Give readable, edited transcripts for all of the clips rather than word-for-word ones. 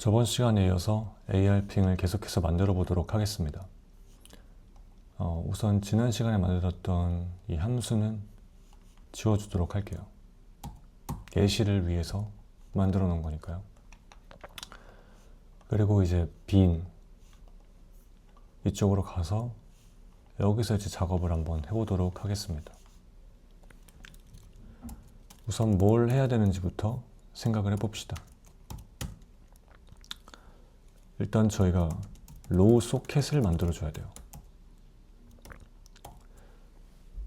저번 시간에 이어서 AR핑을 계속해서 만들어 보도록 하겠습니다. 우선 지난 시간에 만들었던 이 함수는 지워주도록 할게요. 예시를 위해서 만들어 놓은 거니까요. 그리고 이제 빈 이쪽으로 가서 여기서 이제 작업을 한번 해보도록 하겠습니다. 우선 뭘 해야 되는지부터 생각을 해봅시다. 일단 저희가 로우 소켓을 만들어 줘야 돼요.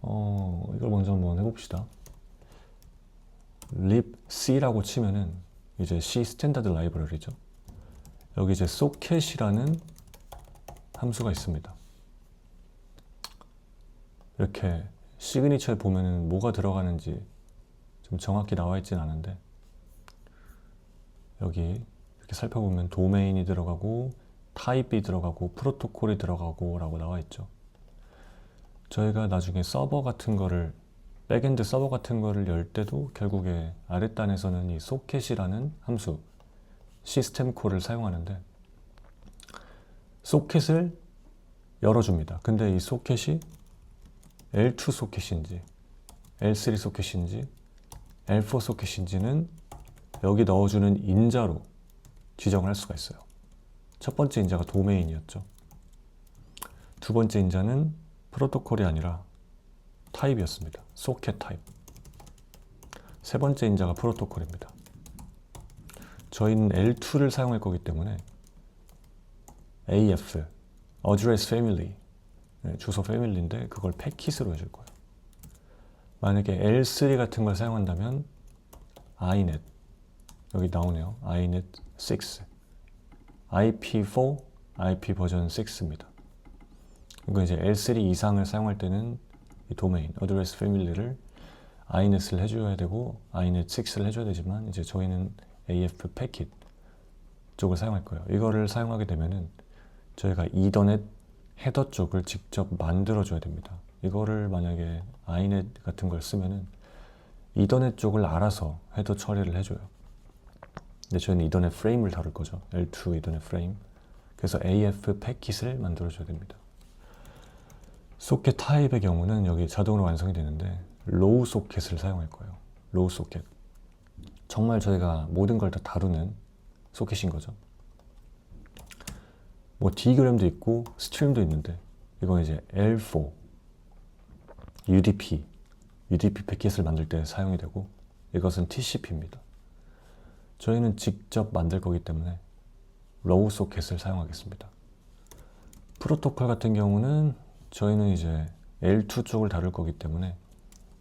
이걸 먼저 한번 해봅시다. libc라고 치면은 이제 C 스탠다드 라이브러리죠. 여기 이제 소켓이라는 함수가 있습니다. 이렇게 시그니처에 보면은 뭐가 들어가는지 좀 정확히 나와 있진 않은데, 여기 이렇게 살펴보면 도메인이 들어가고 타입이 들어가고 프로토콜이 들어가고 라고 나와 있죠. 저희가 나중에 서버 같은 거를, 백엔드 서버 같은 거를 열 때도 결국에 아랫단에서는 이 소켓이라는 함수 시스템 콜을 사용하는데, 소켓을 열어줍니다. 근데 이 소켓이 L2 소켓인지 L3 소켓인지 L4 소켓인지는 여기 넣어주는 인자로 지정을 할 수가 있어요. 첫 번째 인자가 도메인이었죠. 두 번째 인자는 프로토콜이 아니라 타입이었습니다. 소켓 타입. 세 번째 인자가 프로토콜입니다. 저희는 L2를 사용할 거기 때문에 AF, Address Family, 주소 패밀리인데 그걸 패킷으로 해줄 거예요. 만약에 L3 같은 걸 사용한다면 INET, 여기 나오네요. INET 6, IP4, IP 버전 6입니다. 이거 이제 L3 이상을 사용할 때는 이 도메인, 어드레스 패밀리를 INET을 해줘야 되고 INET 6를 해줘야 되지만, 이제 저희는 AF 패킷 쪽을 사용할 거예요. 이거를 사용하게 되면은 저희가 이더넷 헤더 쪽을 직접 만들어 줘야 됩니다. 이거를 만약에 INET 같은 걸 쓰면은 이더넷 쪽을 알아서 헤더 처리를 해줘요. 근데 저희는 이더넷 프레임을 다룰 거죠. L2 이더넷 프레임. 그래서 AF 패킷을 만들어 줘야 됩니다. 소켓 타입의 경우는 여기 자동으로 완성이 되는데 로우 소켓을 사용할 거예요. 로우 소켓. 정말 저희가 모든 걸 다 다루는 소켓인 거죠. 뭐 D그램도 있고 스트림도 있는데, 이건 이제 L4 UDP 패킷을 만들 때 사용이 되고, 이것은 TCP입니다. 저희는 직접 만들 거기 때문에 로우 소켓을 사용하겠습니다. 프로토콜 같은 경우는 저희는 이제 L2 쪽을 다룰 거기 때문에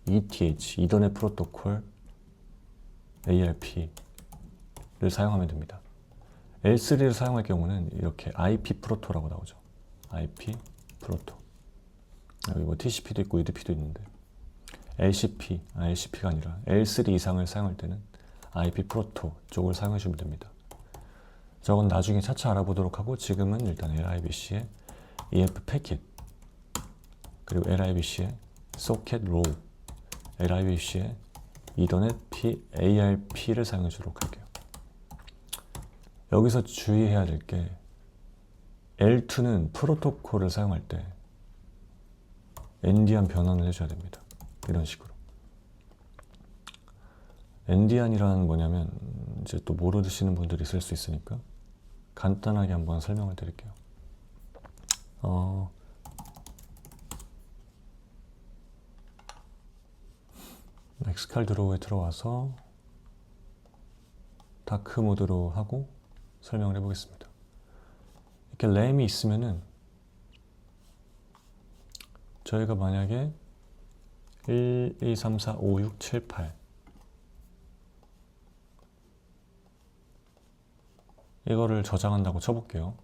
ETH, 이더넷 프로토콜 ARP를 사용하면 됩니다. L3를 사용할 경우는 이렇게 IP 프로토라고 나오죠. IP 프로토. 여기 뭐 TCP도 있고 UDP도 있는데, LCP가 아니라 L3 이상을 사용할 때는 IP 프로토 쪽을 사용해 주면 됩니다. 저건 나중에 차차 알아보도록 하고, 지금은 일단 LIBC의 EF 패킷, 그리고 LIBC의 소켓 로우, LIBC의 이더넷 ARP를 사용해 주도록 할게요. 여기서 주의해야 될 게, L2는 프로토콜을 사용할 때 엔디안 변환을 해줘야 됩니다. 이런 식으로. 엔디안이란 뭐냐면, 이제 또 모르시는 분들이 있을 수 있으니까 간단하게 한번 설명을 드릴게요. 엑스칼 드로우에 들어와서 다크 모드로 하고 설명을 해보겠습니다. 이렇게 램이 있으면은 저희가 만약에 1, 2, 3, 4, 5, 6, 7, 8 이거를 저장한다고 쳐볼게요.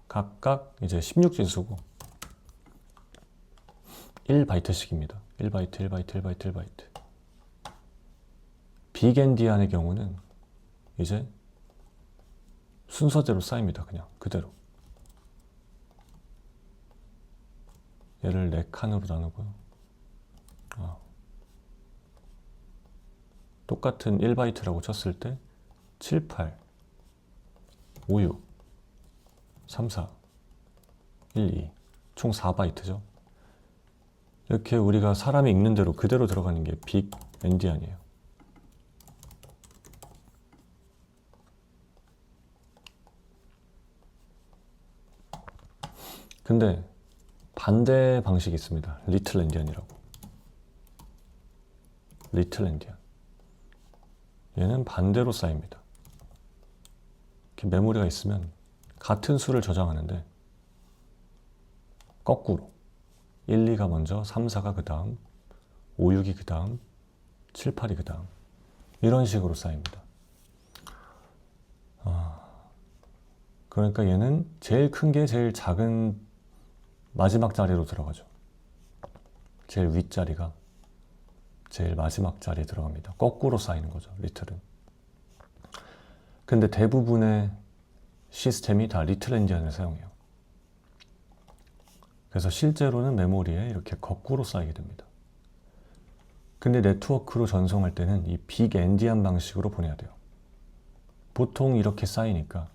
각각 이제 16진수고 1바이트씩입니다. 1바이트, 1바이트, 1바이트, 1바이트. 빅엔디안의 경우는 이제 순서대로 쌓입니다. 그냥 그대로. 얘를 4칸으로 나누고요. 똑같은 1바이트라고 쳤을 때 7, 8 56, 34, 12, 총 4바이트죠. 이렇게 우리가 사람이 읽는 대로 그대로 들어가는 게 빅 엔디안이에요. 근데 반대 방식이 있습니다. 리틀 엔디안이라고. 리틀 엔디안. 얘는 반대로 쌓입니다. 이렇게 메모리가 있으면 같은 수를 저장하는데 거꾸로 1, 2가 먼저, 3, 4가 그 다음, 5, 6이 그 다음, 7, 8이 그 다음, 이런 식으로 쌓입니다. 그러니까 얘는 제일 큰 게 제일 작은 마지막 자리로 들어가죠. 제일 윗자리가 제일 마지막 자리에 들어갑니다. 거꾸로 쌓이는 거죠, 리틀은. 근데 대부분의 시스템이 다 리틀 엔디안을 사용해요. 그래서 실제로는 메모리에 이렇게 거꾸로 쌓이게 됩니다. 근데 네트워크로 전송할 때는 이 빅 엔디안 방식으로 보내야 돼요. 보통 이렇게 쌓이니까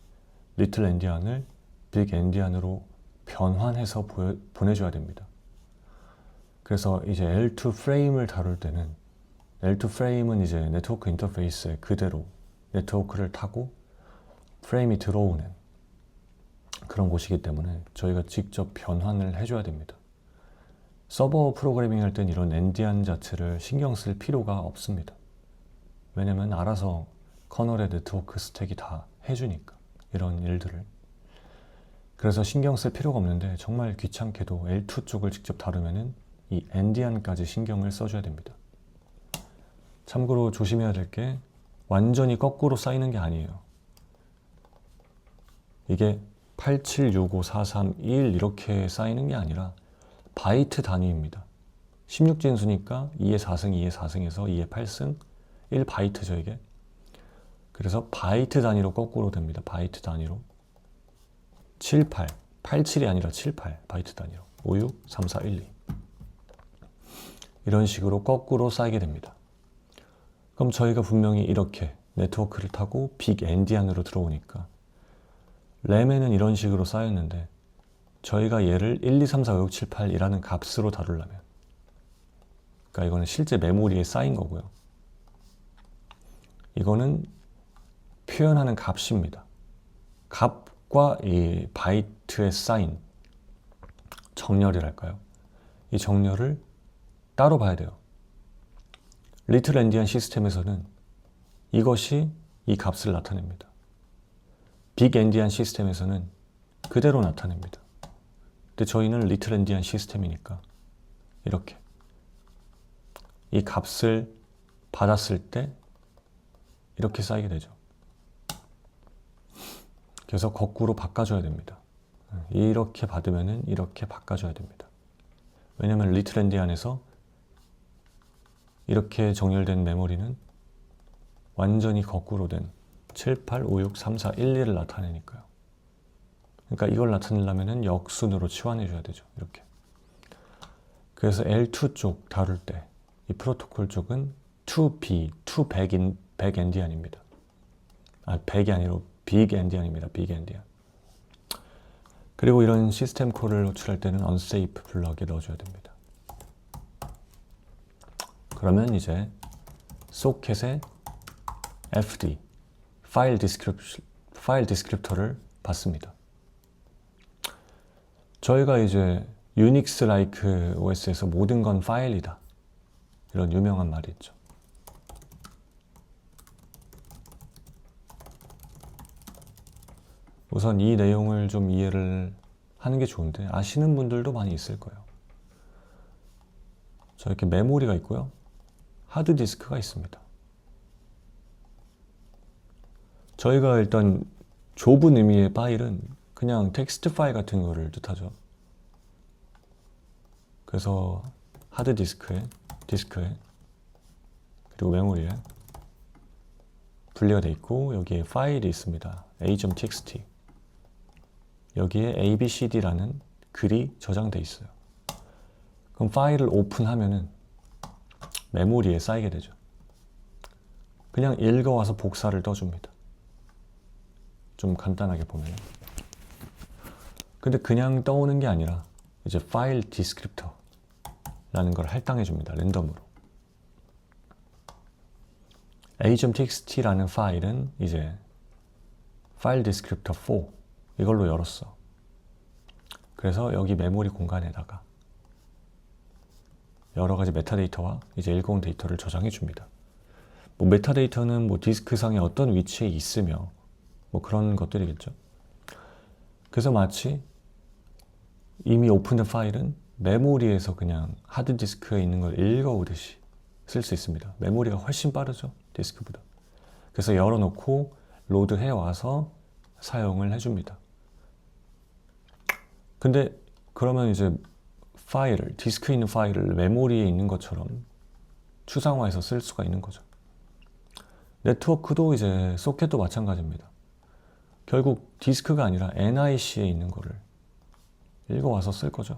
리틀 엔디안을 빅 엔디안으로 변환해서 보내줘야 됩니다. 그래서 이제 L2 프레임을 다룰 때는 L2 프레임은 이제 네트워크 인터페이스에 그대로 네트워크를 타고 프레임이 들어오는 그런 곳이기 때문에 저희가 직접 변환을 해줘야 됩니다. 서버 프로그래밍 할 땐 이런 엔디안 자체를 신경 쓸 필요가 없습니다. 왜냐면 알아서 커널의 네트워크 스택이 다 해주니까 이런 일들을. 그래서 신경 쓸 필요가 없는데 정말 귀찮게도 L2 쪽을 직접 다루면은 이 엔디안까지 신경을 써줘야 됩니다. 참고로 조심해야 될 게 완전히 거꾸로 쌓이는 게 아니에요. 이게 87654321 이렇게 쌓이는 게 아니라 바이트 단위입니다. 16진수니까 2의 4승, 2의 4승에서 2의 8승, 1바이트죠 이게. 그래서 바이트 단위로 거꾸로 됩니다. 바이트 단위로. 78, 87이 아니라 78 바이트 단위로. 56, 34, 12 이런 식으로 거꾸로 쌓이게 됩니다. 그럼 저희가 분명히 이렇게 네트워크를 타고 빅 엔디안으로 들어오니까 램에는 이런 식으로 쌓였는데 저희가 얘를 1, 2, 3, 4, 5, 6, 7, 8이라는 값으로 다루려면, 그러니까 이거는 실제 메모리에 쌓인 거고요. 이거는 표현하는 값입니다. 값과 이 바이트에 쌓인 정렬이랄까요? 이 정렬을 따로 봐야 돼요. 리틀 엔디안 시스템에서는 이것이 이 값을 나타냅니다. 빅 엔디안 시스템에서는 그대로 나타냅니다. 근데 저희는 리틀 엔디안 시스템이니까 이렇게 이 값을 받았을 때 이렇게 쌓이게 되죠. 그래서 거꾸로 바꿔줘야 됩니다. 이렇게 받으면은 이렇게 바꿔줘야 됩니다. 왜냐면 리틀 엔디안에서 이렇게 정렬된 메모리는 완전히 거꾸로 된 7, 8, 5, 6, 3, 4, 1, 2를 나타내니까요. 그러니까 이걸 나타내려면 역순으로 치환해 줘야 되죠. 이렇게. 그래서 L2 쪽 다룰 때 이 프로토콜 쪽은 2B, 2백 엔디안입니다. 아, 100이 아니라 빅 엔디안입니다. 빅 엔디안. 그리고 이런 시스템 콜을 호출할 때는 unsafe 블럭에 넣어줘야 됩니다. 그러면 이제 소켓의 fd, 파일 디스크립터를 받습니다. 저희가 이제 유닉스 라이크 OS에서 모든 건 파일이다. 이런 유명한 말이 있죠. 우선 이 내용을 좀 이해를 하는 게 좋은데 아시는 분들도 많이 있을 거예요. 저렇게 메모리가 있고요. 하드디스크가 있습니다. 저희가 일단 좁은 의미의 파일은 그냥 텍스트 파일 같은 거를 뜻하죠. 그래서 하드디스크에, 디스크에, 그리고 메모리에 분리가 되어 있고 여기에 파일이 있습니다. a.txt 여기에 abcd라는 글이 저장되어 있어요. 그럼 파일을 오픈하면은 메모리에 쌓이게 되죠. 그냥 읽어와서 복사를 떠줍니다. 좀 간단하게 보면. 근데 그냥 떠오는 게 아니라 이제 파일 디스크립터라는 걸 할당해 줍니다. 랜덤으로. a.txt라는 파일은 이제 파일 디스크립터 4 이걸로 열었어. 그래서 여기 메모리 공간에다가 여러 가지 메타데이터와 이제 읽어온 데이터를 저장해 줍니다. 뭐 메타데이터는 뭐 디스크상에 어떤 위치에 있으며 뭐 그런 것들이겠죠. 그래서 마치 이미 오픈된 파일은 메모리에서 그냥 하드디스크에 있는 걸 읽어오듯이 쓸 수 있습니다. 메모리가 훨씬 빠르죠, 디스크보다. 그래서 열어놓고 로드해 와서 사용을 해줍니다. 근데 그러면 이제 파일을, 디스크에 있는 파일을 메모리에 있는 것처럼 추상화해서 쓸 수가 있는 거죠. 네트워크도 이제 소켓도 마찬가지입니다. 결국 디스크가 아니라 NIC에 있는 거를 읽어와서 쓸 거죠.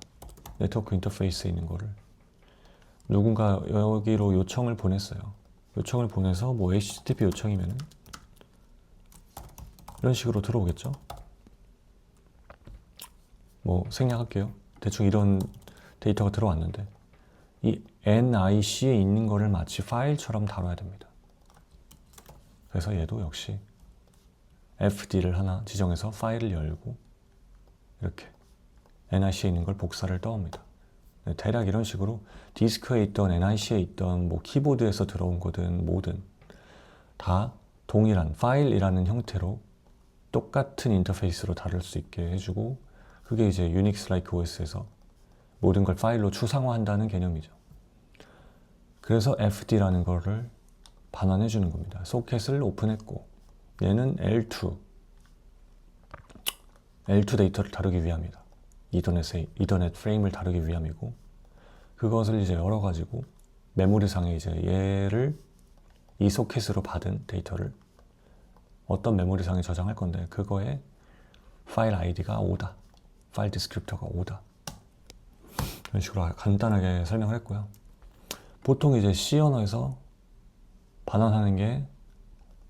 네트워크 인터페이스에 있는 거를. 누군가 여기로 요청을 보냈어요. 요청을 보내서 뭐 HTTP 요청이면은 이런 식으로 들어오겠죠. 뭐 생략할게요. 대충 이런 데이터가 들어왔는데 이 NIC에 있는 거를 마치 파일처럼 다뤄야 됩니다. 그래서 얘도 역시 FD를 하나 지정해서 파일을 열고 이렇게 NIC에 있는 걸 복사를 떠옵니다. 대략 이런 식으로 디스크에 있던 NIC에 있던 뭐 키보드에서 들어온 거든 뭐든 다 동일한 파일이라는 형태로 똑같은 인터페이스로 다룰 수 있게 해주고 그게 이제 유닉스 라이크 OS에서 모든 걸 파일로 추상화한다는 개념이죠. 그래서 FD라는 거를 반환해 주는 겁니다. 소켓을 오픈했고 얘는 L2 데이터를 다루기 위함이다. 이더넷 프레임을 다루기 위함이고 그것을 이제 열어가지고 메모리상에 이제 얘를 이 소켓으로 받은 데이터를 어떤 메모리상에 저장할 건데 그거에 파일 아이디가 5다. 파일 디스크립터가 5다. 이런 식으로 간단하게 설명을 했고요. 보통 이제 C 언어에서 반환하는 게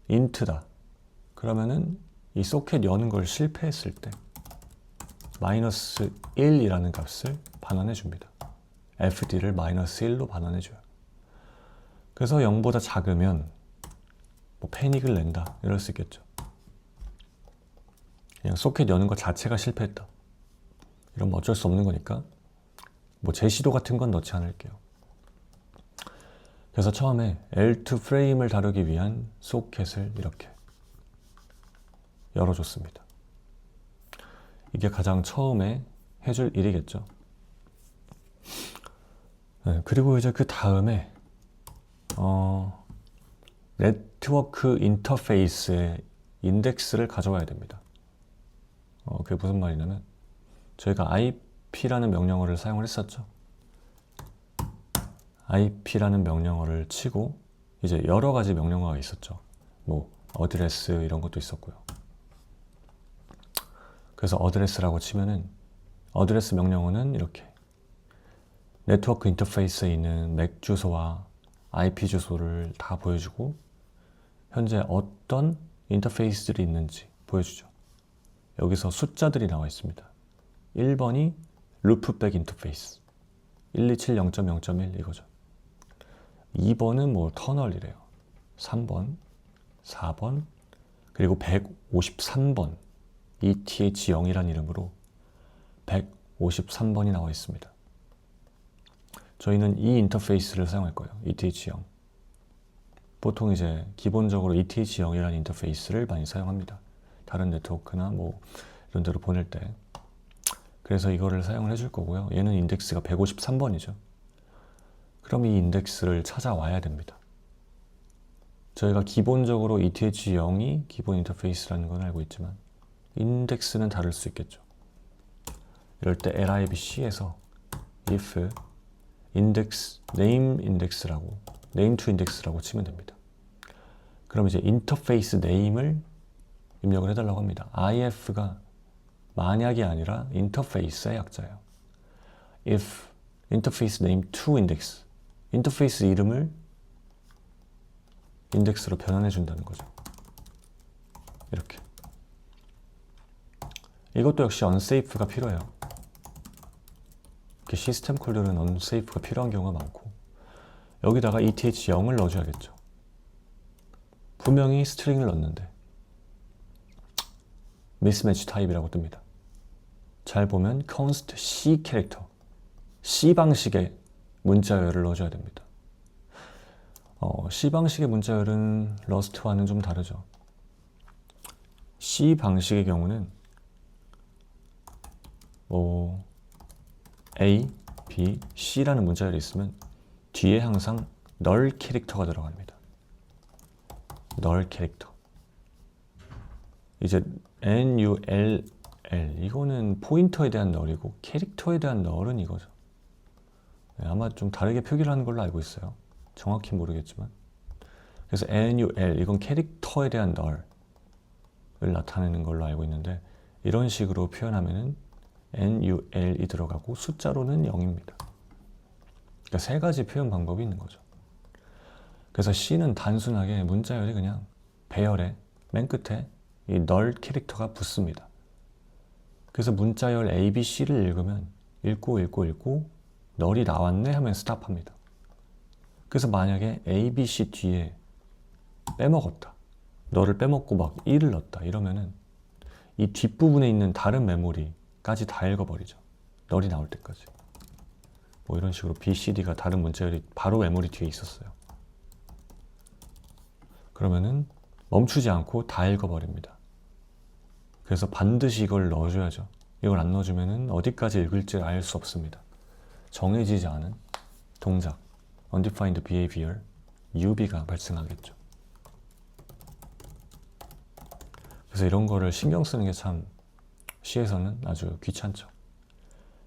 int다. 그러면은 이 소켓 여는 걸 실패했을 때 -1이라는 값을 반환해 줍니다. fd를 -1로 반환해 줘요. 그래서 0보다 작으면 뭐 패닉을 낸다 이럴 수 있겠죠. 그냥 소켓 여는 것 자체가 실패했다. 이러면 어쩔 수 없는 거니까 뭐 제시도 같은 건 넣지 않을게요. 그래서 처음에 L2 프레임을 다루기 위한 소켓을 이렇게 열어줬습니다. 이게 가장 처음에 해줄 일이겠죠. 네, 그리고 이제 그 다음에 네트워크 인터페이스의 인덱스를 가져와야 됩니다. 그게 무슨 말이냐면 저희가 IP라는 명령어를 사용을 했었죠. IP라는 명령어를 치고 이제 여러 가지 명령어가 있었죠. 뭐 어드레스 이런 것도 있었고요. 그래서 어드레스라고 치면은 어드레스 명령어는 이렇게 네트워크 인터페이스에 있는 맥 주소와 IP 주소를 다 보여주고 현재 어떤 인터페이스들이 있는지 보여주죠. 여기서 숫자들이 나와 있습니다. 1번이 루프백 인터페이스 127.0.0.1 이거죠. 2번은 뭐 터널이래요. 3번, 4번, 그리고 153번 ETH0이라는 이름으로 153번이 나와 있습니다. 저희는 이 인터페이스를 사용할 거예요. ETH0. 보통 이제 기본적으로 ETH0이라는 인터페이스를 많이 사용합니다. 다른 네트워크나 뭐 이런 데로 보낼 때. 그래서 이거를 사용을 해줄 거고요. 얘는 인덱스가 153번이죠. 그럼 이 인덱스를 찾아와야 됩니다. 저희가 기본적으로 ETH0이 기본 인터페이스라는 건 알고 있지만 인덱스는 다를 수 있겠죠. 이럴 때 libc에서 if index name index라고 name to index라고 치면 됩니다. 그럼 이제 인터페이스 네임을 입력을 해달라고 합니다. if가 만약이 아니라 인터페이스의 약자예요. if interface name to index 인터페이스 이름을 인덱스로 변환해 준다는 거죠. 이렇게 이것도 역시 unsafe가 필요해요. 이렇게 시스템 콜들은 unsafe가 필요한 경우가 많고, 여기다가 ETH0을 넣어줘야겠죠. 분명히 스트링을 넣었는데 미스매치 타입이라고 뜹니다. 잘 보면 const C 캐릭터, C 방식의 문자열을 넣어줘야 됩니다. C 방식의 문자열은 러스트와는 좀 다르죠. C 방식의 경우는 A, B, C라는 문자열이 있으면 뒤에 항상 null 캐릭터가 들어갑니다. null 캐릭터. 이제 null, 이거는 포인터에 대한 null이고 캐릭터에 대한 null은 이거죠. 네, 아마 좀 다르게 표기를 하는 걸로 알고 있어요. 정확히 모르겠지만. 그래서 null, 이건 캐릭터에 대한 null을 나타내는 걸로 알고 있는데, 이런 식으로 표현하면은 null이 들어가고 숫자로는 0입니다. 그러니까 세 가지 표현 방법이 있는 거죠. 그래서 C는 단순하게 문자열이 그냥 배열에 맨 끝에 이 null 캐릭터가 붙습니다. 그래서 문자열 A, B, C를 읽으면 읽고 null이 나왔네 하면 스탑합니다. 그래서 만약에 A, B, C 뒤에 빼먹었다, null을 빼먹고 막 1을 넣었다 이러면은 이 뒷부분에 있는 다른 메모리까지 다 읽어버리죠. null이 나올 때까지. 뭐 이런 식으로 B, C, D가 다른 문자열이 바로 메모리 뒤에 있었어요. 그러면은 멈추지 않고 다 읽어버립니다. 그래서 반드시 이걸 넣어줘야죠. 이걸 안 넣어주면은 어디까지 읽을지 알 수 없습니다. 정해지지 않은 동작, undefined behavior, UB가 발생하겠죠. 그래서 이런 거를 신경 쓰는 게 참 C에서는 아주 귀찮죠.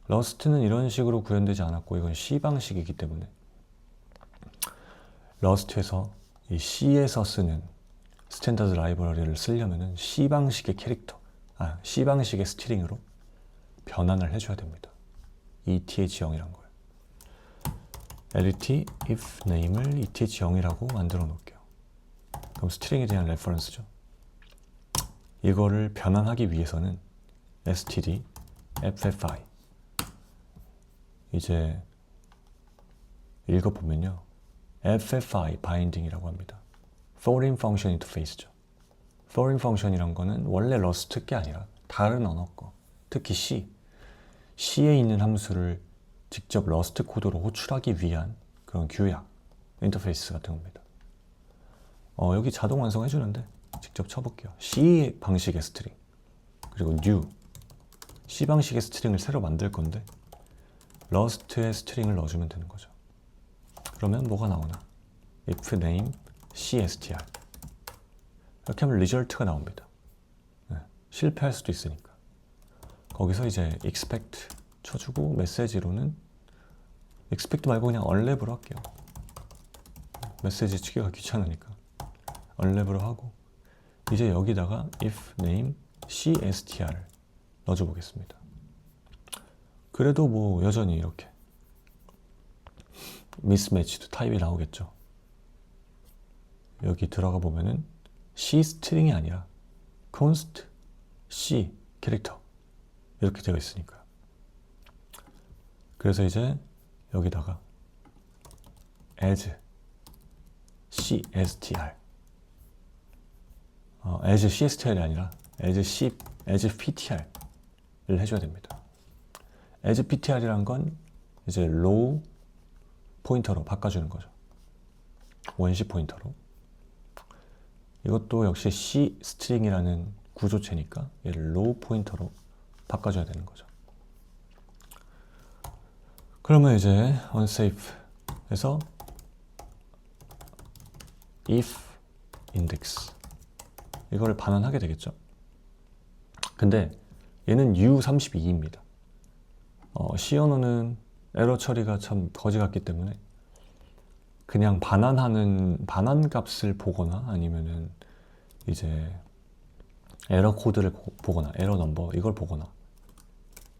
러스트는 이런 식으로 구현되지 않았고 이건 C 방식이기 때문에 러스트에서 이 C에서 쓰는 스탠다드 라이브러리를 쓰려면은 C 방식의 캐릭터, C 방식의 스트링으로 변환을 해줘야 됩니다. ETH0이란 걸. lit if name을 ETH0이라고 만들어 놓을게요. 그럼 스트링에 대한 레퍼런스죠. 이거를 변환하기 위해서는 std ffi, 이제 읽어보면요, ffi binding이라고 합니다. foreign function interface죠. foreign function이란 거는 원래 러스트 게 아니라 다른 언어 거, 특히 C에 있는 함수를 직접 러스트 코드로 호출하기 위한 그런 규약, 인터페이스 같은 겁니다. 여기 자동 완성해 주는데 직접 쳐볼게요. C 방식의 스트링, 그리고 new, C 방식의 스트링을 새로 만들 건데 러스트의 스트링을 넣어주면 되는 거죠. 그러면 뭐가 나오나? if name cstr, 이렇게 하면 리절트가 나옵니다. 네, 실패할 수도 있으니까. 거기서 이제 expect 쳐주고 메시지로는 expect 말고 그냥 unwrap으로 할게요. 메시지 치기가 귀찮으니까 unwrap으로 하고, 이제 여기다가 if name cstr을 넣어줘 보겠습니다. 그래도 뭐 여전히 이렇게 mismatched 타입이 나오겠죠. 여기 들어가 보면은 C 스트링이 아니라 const C 캐릭터 이렇게 되어 있으니까. 그래서 이제 여기다가 as cstr, as cstr이 아니라 as ptr을 해줘야 됩니다. as ptr이란 건 이제 low 포인터로 바꿔주는 거죠. 원시 포인터로. 이것도 역시 C 스트링이라는 구조체니까 얘를 low 포인터로 바꿔줘야 되는 거죠. 그러면 이제 unsafe에서 if index 이거를 반환하게 되겠죠. 근데 얘는 U32입니다. C 언어는 에러 처리가 참 거지 같기 때문에 그냥 반환 값을 보거나 아니면은 이제 에러 코드를 보거나 에러 넘버 이걸 보거나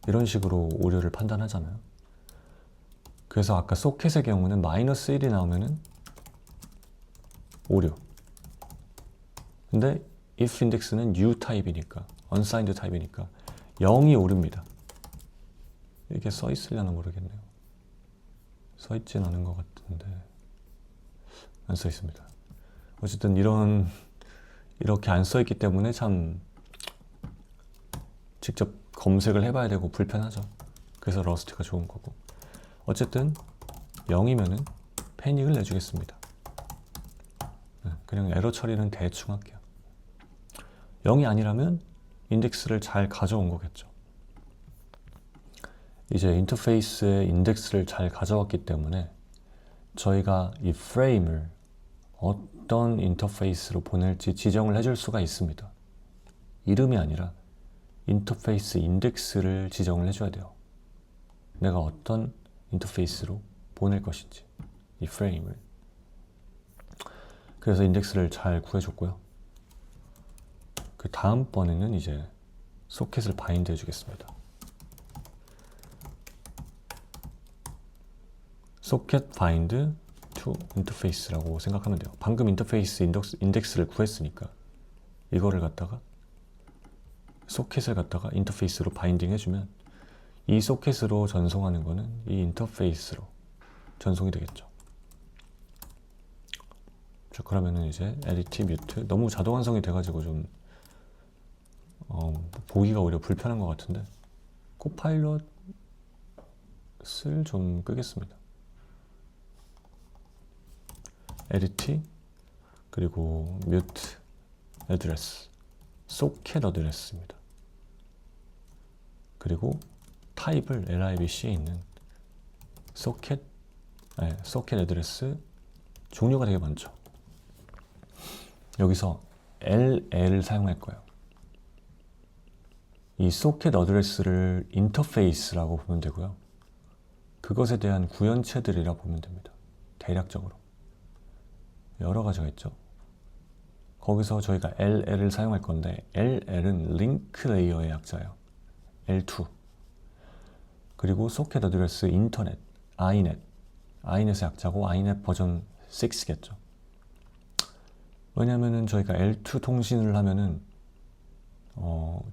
이런 식으로 오류를 판단하잖아요. 그래서 아까 소켓의 경우는 -1이 나오면은 오류. 근데 if index는 U 타입이니까 unsigned 타입이니까 0이 오류입니다. 이게 써 있으려나 모르겠네요. 써 있진 않은 것 같은데 안 써 있습니다. 어쨌든 이렇게 안 써 있기 때문에 참 직접 검색을 해봐야 되고 불편하죠. 그래서 러스트가 좋은 거고. 어쨌든 0이면은 패닉을 내주겠습니다. 그냥 에러 처리는 대충 할게요. 0이 아니라면 인덱스를 잘 가져온 거겠죠. 이제 인터페이스에 인덱스를 잘 가져왔기 때문에 저희가 이 프레임을 어떤 인터페이스로 보낼지 지정을 해줄 수가 있습니다. 이름이 아니라 인터페이스 인덱스를 지정을 해줘야 돼요. 내가 어떤 인터페이스로 보낼 것인지, 이 프레임을. 그래서 인덱스를 잘 구해줬고요. 그 다음번에는 이제 소켓을 바인드 해주겠습니다. 소켓 바인드 to 인터페이스라고 생각하면 돼요. 방금 인터페이스 인덱스를 구했으니까 이거를 갖다가 소켓을 갖다가 인터페이스로 바인딩 해주면 이 소켓으로 전송하는 거는 이 인터페이스로 전송이 되겠죠. 자, 그러면은 이제 edit, mute 너무 자동 완성이 돼가지고 좀 보기가 오히려 불편한 것 같은데 코파일럿을 좀 끄겠습니다. edit 그리고 mute address socket address입니다. 그리고 타입을 libc에 있는 socket address 종류가 되게 많죠. 여기서 LL을 사용할 거예요. 이 socket address를 인터페이스라고 보면 되고요. 그것에 대한 구현체들이라 보면 됩니다. 대략적으로. 여러 가지가 있죠. 거기서 저희가 LL을 사용할 건데 LL은 링크 레이어의 약자예요. L2. 그리고 소켓 어드레스 인터넷, inet. inet의 약자고 inet 버전 6겠죠. 왜냐면은 저희가 L2 통신을 하면은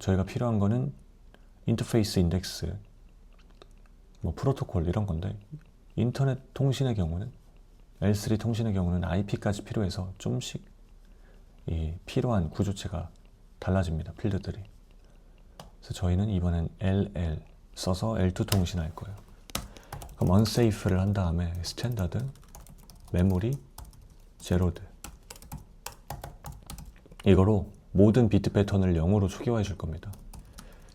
저희가 필요한 거는 인터페이스 인덱스, 뭐 프로토콜 이런 건데 인터넷 통신의 경우는 L3 통신의 경우는 IP까지 필요해서 좀씩 이 필요한 구조체가 달라집니다. 필드들이. 그래서 저희는 이번엔 LL 써서 L2 통신할 거예요. 그럼 unsafe를 한 다음에 스탠다드, 메모리, 제로드 이거로 모든 비트 패턴을 0으로 초기화해 줄 겁니다.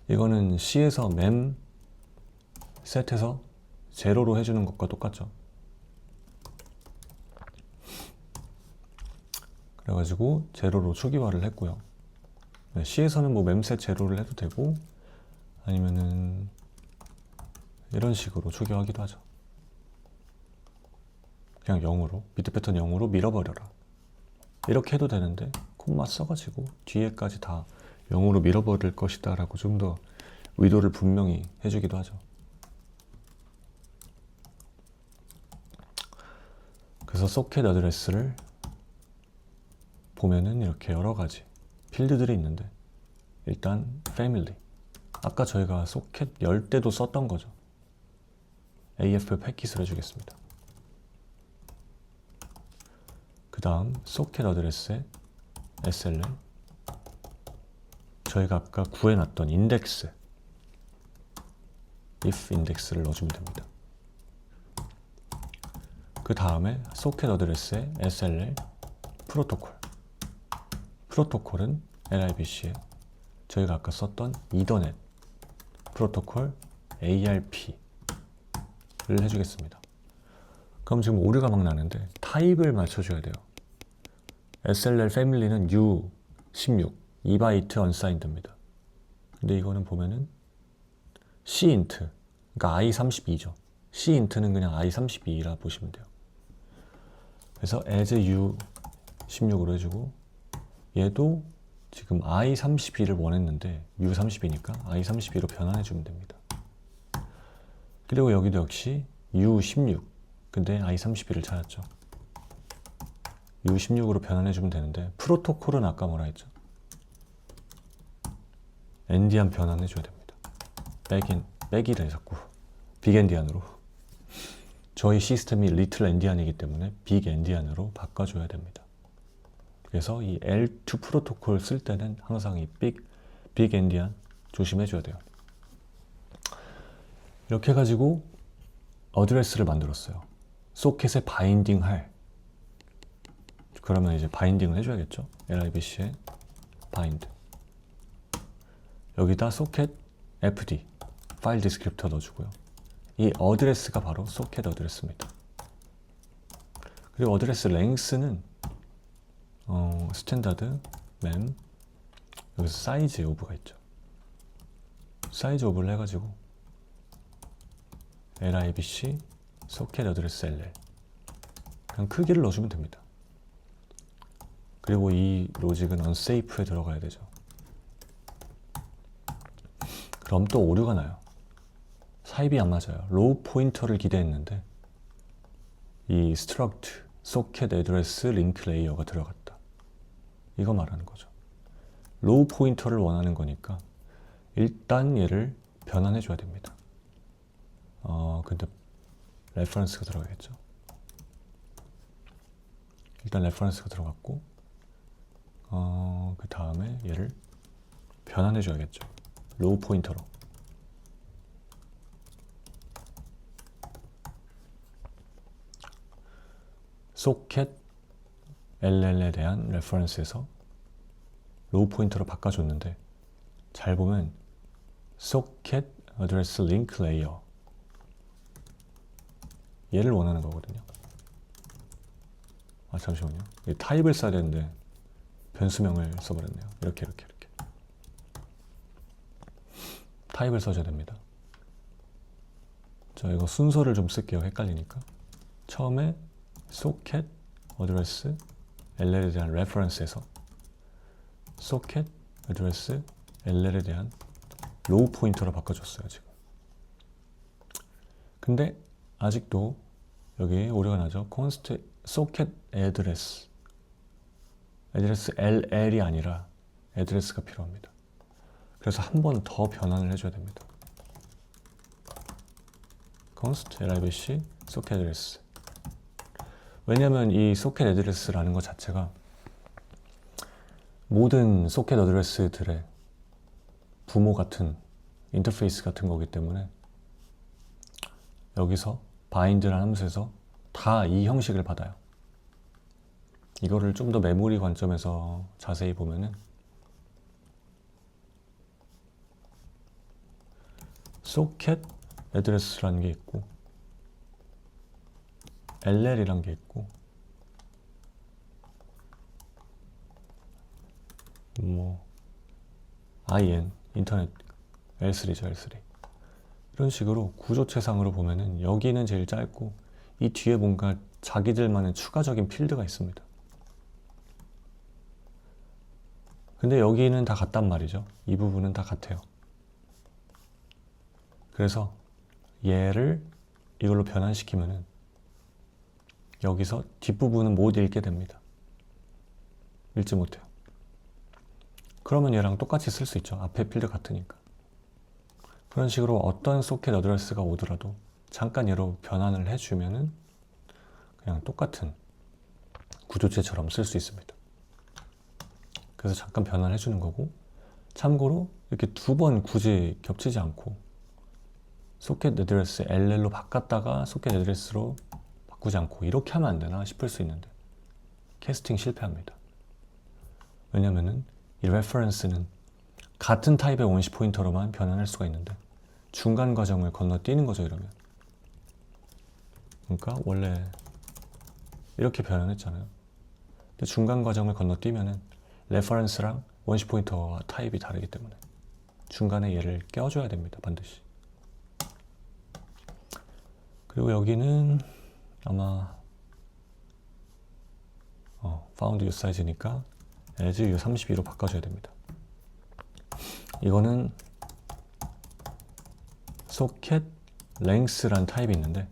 이거는 C에서 mem 셋해서 제로로 해주는 것과 똑같죠. 그래가지고 제로로 초기화를 했고요. C에서는 뭐 memset 제로를 해도 되고 아니면은 이런 식으로 초기화하기도 하죠. 그냥 0으로 비트 패턴 0으로 밀어버려라 이렇게 해도 되는데 콤마 써가지고 뒤에까지 다 0으로 밀어버릴 것이다 라고 좀 더 의도를 분명히 해주기도 하죠. 그래서 소켓 어드레스를 보면은 이렇게 여러 가지 필드들이 있는데 일단 family 아까 저희가 소켓 열 때도 썼던 거죠. AF 패킷을 해주겠습니다. 그 다음 소켓 어드레스에 SLL 저희가 아까 구해놨던 인덱스 if 인덱스를 넣어주면 됩니다. 그 다음에 소켓 어드레스에 SLL 프로토콜은 libc에 저희가 아까 썼던 이더넷 프로토콜 ARP를 해주겠습니다. 그럼 지금 오류가 막 나는데 타입을 맞춰줘야 돼요. SLL 패밀리는 U16 2바이트 unsigned입니다. 근데 이거는 보면은 Cint 그러니까 i32죠. Cint는 그냥 i32라 보시면 돼요. 그래서 as U16으로 해주고 얘도 지금 i32를 원했는데 U32니까 i32로 변환해주면 됩니다. 그리고 여기도 역시 U16 근데 i32를 찾았죠. U16으로 변환해주면 되는데 프로토콜은 아까 뭐라 했죠? 엔디안 변환해줘야 됩니다. 백이래 자꾸 빅엔디안으로. 저희 시스템이 리틀 엔디안이기 때문에 빅 엔디안으로 바꿔줘야 됩니다. 그래서 이 L2 프로토콜 쓸 때는 항상 이 빅 엔디안 조심해줘야 돼요. 이렇게 해가지고 어드레스를 만들었어요. 소켓에 바인딩 할. 그러면 이제 바인딩을 해줘야겠죠. libc에 바인드. 여기다 소켓 fd 파일 디스크립터 넣어주고요. 이 어드레스가 바로 소켓 어드레스입니다. 그리고 어드레스 랭스는 스탠다드 맴 여기서 사이즈 오브가 있죠. 사이즈 오브를 해가지고 libc 소켓 어드레스 ll 그냥 크기를 넣어주면 됩니다. 그리고 이 로직은 unsafe에 들어가야 되죠. 그럼 또 오류가 나요. 타입이 안 맞아요. 로우 포인터를 기대했는데 이 struct socket address link layer가 들어갔다. 이거 말하는 거죠. 로우 포인터를 원하는 거니까 일단 얘를 변환해 줘야 됩니다. 근데 레퍼런스가 들어가겠죠. 일단 레퍼런스가 들어갔고 그 다음에 얘를 변환해 줘야겠죠. 로우 포인터로. 소켓 LL에 대한 레퍼런스에서 로우 포인터로 바꿔줬는데 잘 보면 소켓 어드레스 링크 레이어 얘를 원하는 거거든요. 잠시만요. 타입을 써야 되는데 변수명을 써버렸네요. 이렇게 타입을 써줘야 됩니다. 자, 이거 순서를 좀 쓸게요. 헷갈리니까. 처음에 소켓 어드레스 LL에 대한 레퍼런스에서 소켓 어드레스 LL에 대한 로우 포인터로 바꿔줬어요. 지금. 근데 아직도 여기 오류가 나죠. const 소켓 애드레스 LL이 아니라 애드레스가 필요합니다. 그래서 한 번 더 변환을 해줘야 됩니다. const libc 소켓 애드레스. 왜냐면 이 소켓 애드레스라는 것 자체가 모든 소켓 어드레스들의 부모 같은 인터페이스 같은 거기 때문에 여기서 bind라는 함수에서 다 이 형식을 받아요. 이거를 좀 더 메모리 관점에서 자세히 보면은 소켓 애드레스라는 게 있고 LL이란 게 있고 IN 인터넷 L3죠. L3 이런 식으로 구조체상으로 보면은 여기는 제일 짧고 이 뒤에 뭔가 자기들만의 추가적인 필드가 있습니다. 근데 여기는 다 같단 말이죠. 이 부분은 다 같아요. 그래서 얘를 이걸로 변환시키면은 여기서 뒷부분은 못 읽게 됩니다. 읽지 못해요. 그러면 얘랑 똑같이 쓸 수 있죠. 앞에 필드 같으니까. 그런 식으로 어떤 소켓 어드레스가 오더라도 잠깐 얘로 변환을 해주면은 그냥 똑같은 구조체처럼 쓸 수 있습니다. 그래서 잠깐 변환해 주는 거고, 참고로 이렇게 두 번 굳이 겹치지 않고 소켓 애드레스 LL로 바꿨다가 소켓 애드레스로 바꾸지 않고 이렇게 하면 안 되나 싶을 수 있는데 캐스팅 실패합니다. 왜냐면은 이 레퍼런스는 같은 타입의 원시 포인터로만 변환할 수가 있는데 중간 과정을 건너뛰는 거죠. 이러면 그러니까 원래 이렇게 변환했잖아요. 근데 중간 과정을 건너뛰면은 레퍼런스랑 원시 포인터와 타입이 다르기 때문에 중간에 얘를 껴줘야 됩니다. 반드시. 그리고 여기는 아마 found usize니까 as u32로 바꿔줘야 됩니다. 이거는 socket length란 타입이 있는데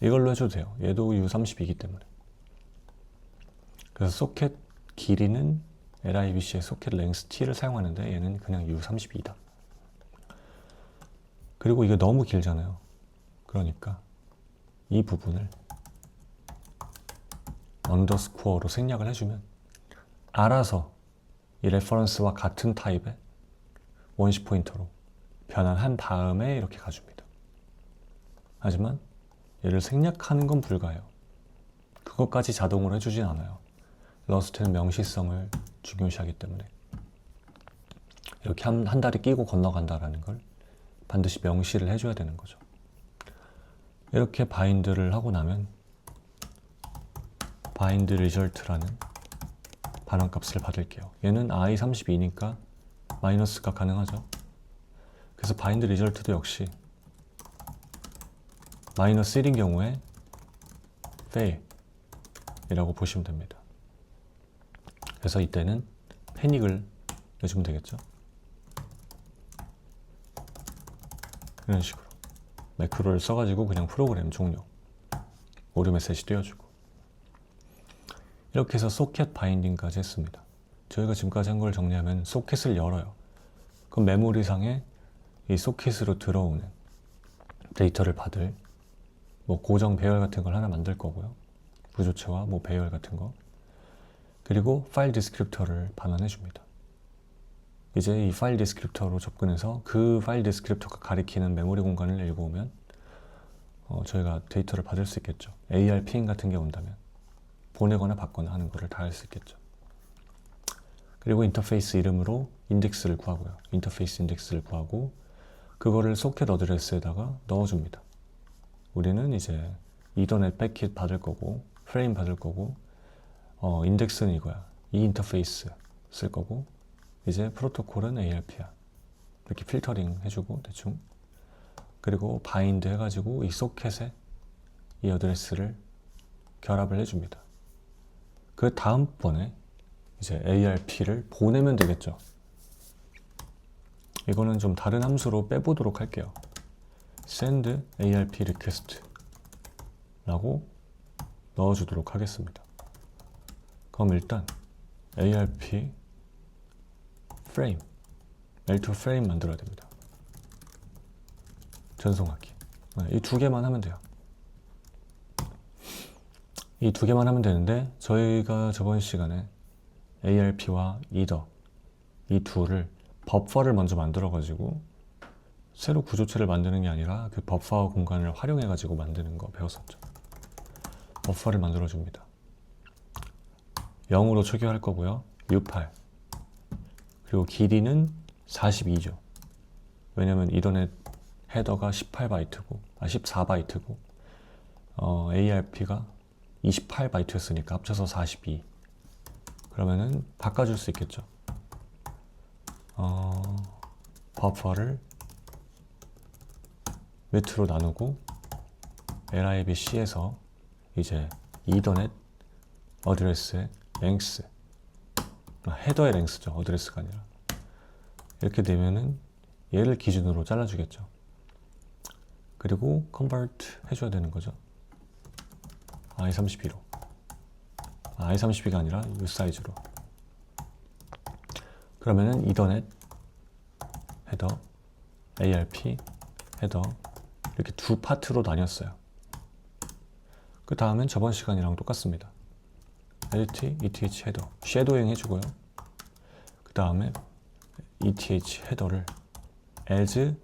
이걸로 해줘도 돼요. 얘도 u32이기 때문에. 그래서 소켓 길이는 libc의 소켓 length t를 사용하는데 얘는 그냥 u32이다. 그리고 이게 너무 길잖아요. 그러니까 이 부분을 언더스코어로 생략을 해주면 알아서 이 레퍼런스와 같은 타입의 원시 포인터로 변환한 다음에 이렇게 가줍니다. 하지만 얘를 생략하는 건 불가해요. 그것까지 자동으로 해주진 않아요. 러스트는 명시성을 중요시하기 때문에 이렇게 한 다리 끼고 건너간다라는 걸 반드시 명시를 해줘야 되는 거죠. 이렇게 바인드를 하고 나면 바인드 리절트라는 반환값을 받을게요. 얘는 i32니까 마이너스가 가능하죠. 그래서 바인드 리절트도 역시 마이너스 1인 경우에 fail 이라고 보시면 됩니다. 그래서 이때는 패닉을 내주면 되겠죠. 이런 식으로 매크로를 써가지고 그냥 프로그램 종료, 오류 메시지 띄워주고, 이렇게 해서 소켓 바인딩까지 했습니다. 저희가 지금까지 한 걸 정리하면 소켓을 열어요. 그럼 메모리상에 이 소켓으로 들어오는 데이터를 받을 뭐 고정 배열 같은 걸 하나 만들 거고요. 구조체와 뭐 배열 같은 거. 그리고 파일 디스크립터를 반환해 줍니다. 이제 이 파일 디스크립터로 접근해서 그 파일 디스크립터가 가리키는 메모리 공간을 읽어오면 저희가 데이터를 받을 수 있겠죠. AR 핑 같은 게 온다면 보내거나 받거나 하는 거를 다 할 수 있겠죠. 그리고 인터페이스 이름으로 인덱스를 구하고요. 인터페이스 인덱스를 구하고 그거를 소켓 어드레스에다가 넣어줍니다. 우리는 이제 이더넷 패킷 받을 거고 프레임 받을 거고 인덱스는 이거야. 이 인터페이스 쓸 거고 이제 프로토콜은 ARP야. 이렇게 필터링 해주고 대충, 그리고 바인드 해가지고 이 소켓에 이 어드레스를 결합을 해줍니다. 그 다음번에 이제 ARP를 보내면 되겠죠. 이거는 좀 다른 함수로 빼보도록 할게요. send ARP request 라고 넣어주도록 하겠습니다. 그럼 일단 ARP frame, L2 frame 만들어야 됩니다. 전송하기. 이 두 개만 하면 돼요. 이 두 개만 하면 되는데 저희가 저번 시간에 ARP와 이더 이 둘을 버퍼를 먼저 만들어 가지고 새로 구조체를 만드는 게 아니라 그 버퍼 공간을 활용해 가지고 만드는 거 배웠었죠. 버퍼를 만들어 줍니다. 0으로 초기화할 거고요. U8 그리고 길이는 42죠. 왜냐면 이더넷 헤더가 18바이트고 14바이트고 ARP가 28바이트였으니까 합쳐서 42. 그러면은 바꿔줄 수 있겠죠. 버퍼를 위트로 나누고 libc에서 이제 이더넷 어드레스의 랭스, 헤더의 랭스죠. 어드레스가 아니라. 이렇게 되면은 얘를 기준으로 잘라주겠죠. 그리고 컨버트 해줘야 되는 거죠. i32로. i32가 아니라 이 사이즈로. 그러면은 이더넷 헤더, ARP 헤더 이렇게 두 파트로 나뉘었어요. 그 다음엔 저번 시간이랑 똑같습니다. LT, ETH 헤더 섀도잉 해주고요. 그 다음에 ETH 헤더를 as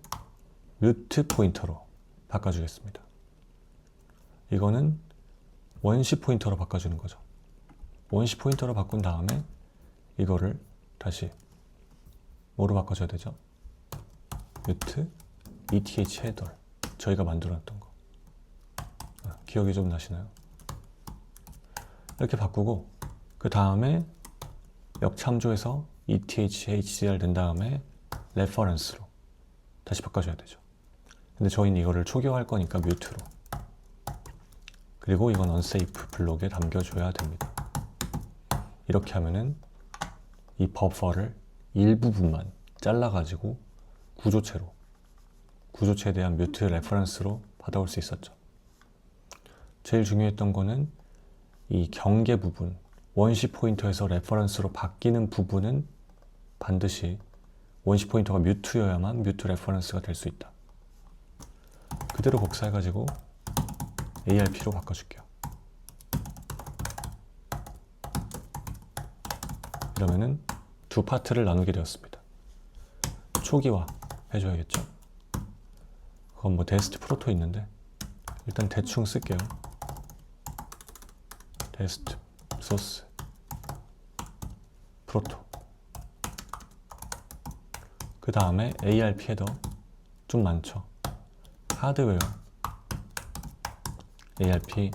mute 포인터로 바꿔주겠습니다. 이거는 원시 포인터로 바꿔주는 거죠. 원시 포인터로 바꾼 다음에 이거를 다시 뭐로 바꿔줘야 되죠? mute ETH 헤더 저희가 만들어놨던 거 기억이 좀 나시나요? 이렇게 바꾸고 그 다음에 역참조해서 ETH HDR 된 다음에 레퍼런스로 다시 바꿔줘야 되죠. 근데 저희는 이거를 초기화할 거니까 뮤트로, 그리고 이건 unsafe 블록에 담겨줘야 됩니다. 이렇게 하면은 이 버퍼를 일부분만 잘라가지고 구조체에 대한 뮤트 레퍼런스로 받아올 수 있었죠. 제일 중요했던 거는 이 경계 부분, 원시 포인터에서 레퍼런스로 바뀌는 부분은 반드시 원시 포인터가 뮤트여야만 뮤트 레퍼런스가 될 수 있다. 그대로 복사해가지고 ARP로 바꿔줄게요. 이러면은 두 파트를 나누게 되었습니다. 초기화 해줘야겠죠. 그건 뭐 데스트 프로토 있는데 일단 대충 쓸게요. 데스트 소스 프로토. 그 다음에 ARP 헤더 좀 많죠. 하드웨어 ARP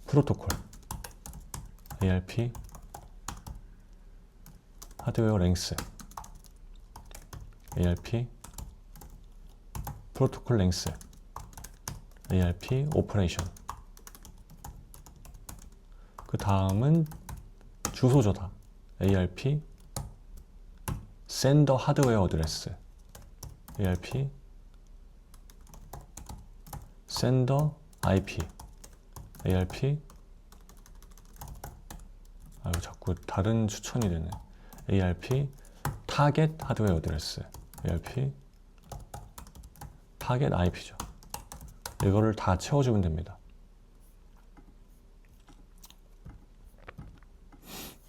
프로토콜 ARP 하드웨어 랭스 ARP 프로토콜 랭스 ARP 오퍼레이션. 그 다음은 주소조다. ARP 샌더 하드웨어 어드레스 ARP 샌더 IP ARP 아유 자꾸 다른 추천이 되네. ARP 타겟 하드웨어 어드레스 ARP 타겟 IP죠. 이거를 다 채워주면 됩니다.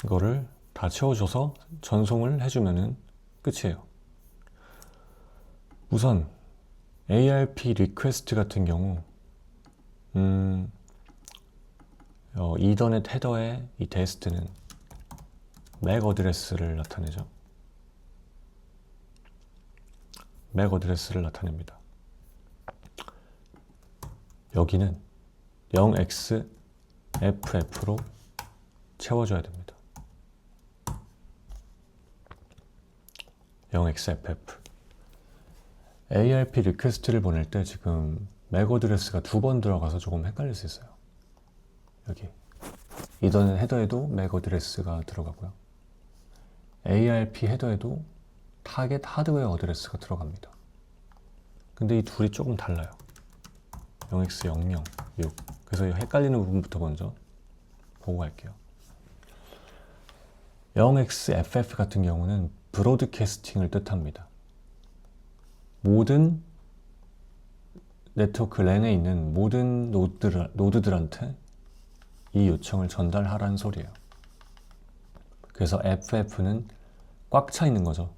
이거를 다 채워줘서 전송을 해주면은 끝이에요. 우선 ARP 리퀘스트 같은 경우 이더넷 헤더의 이 데스트는 맥 어드레스를 나타내죠. 맥 어드레스를 나타냅니다. 여기는 0xFF로 채워줘야 됩니다. 0xFF. ARP 리퀘스트를 보낼 때 지금 맥 어드레스가 두 번 들어가서 조금 헷갈릴 수 있어요. 여기 이더넷 헤더에도 맥 어드레스가 들어가고요. ARP 헤더에도 타겟 하드웨어 어드레스가 들어갑니다. 근데 이 둘이 조금 달라요. 0x00, 6. 그래서 이 헷갈리는 부분부터 먼저 보고 갈게요. 0xFF 같은 경우는 브로드캐스팅을 뜻합니다. 모든 네트워크 랜에 있는 모든 노드들한테 이 요청을 전달하라는 소리예요. 그래서 FF는 꽉 차 있는 거죠.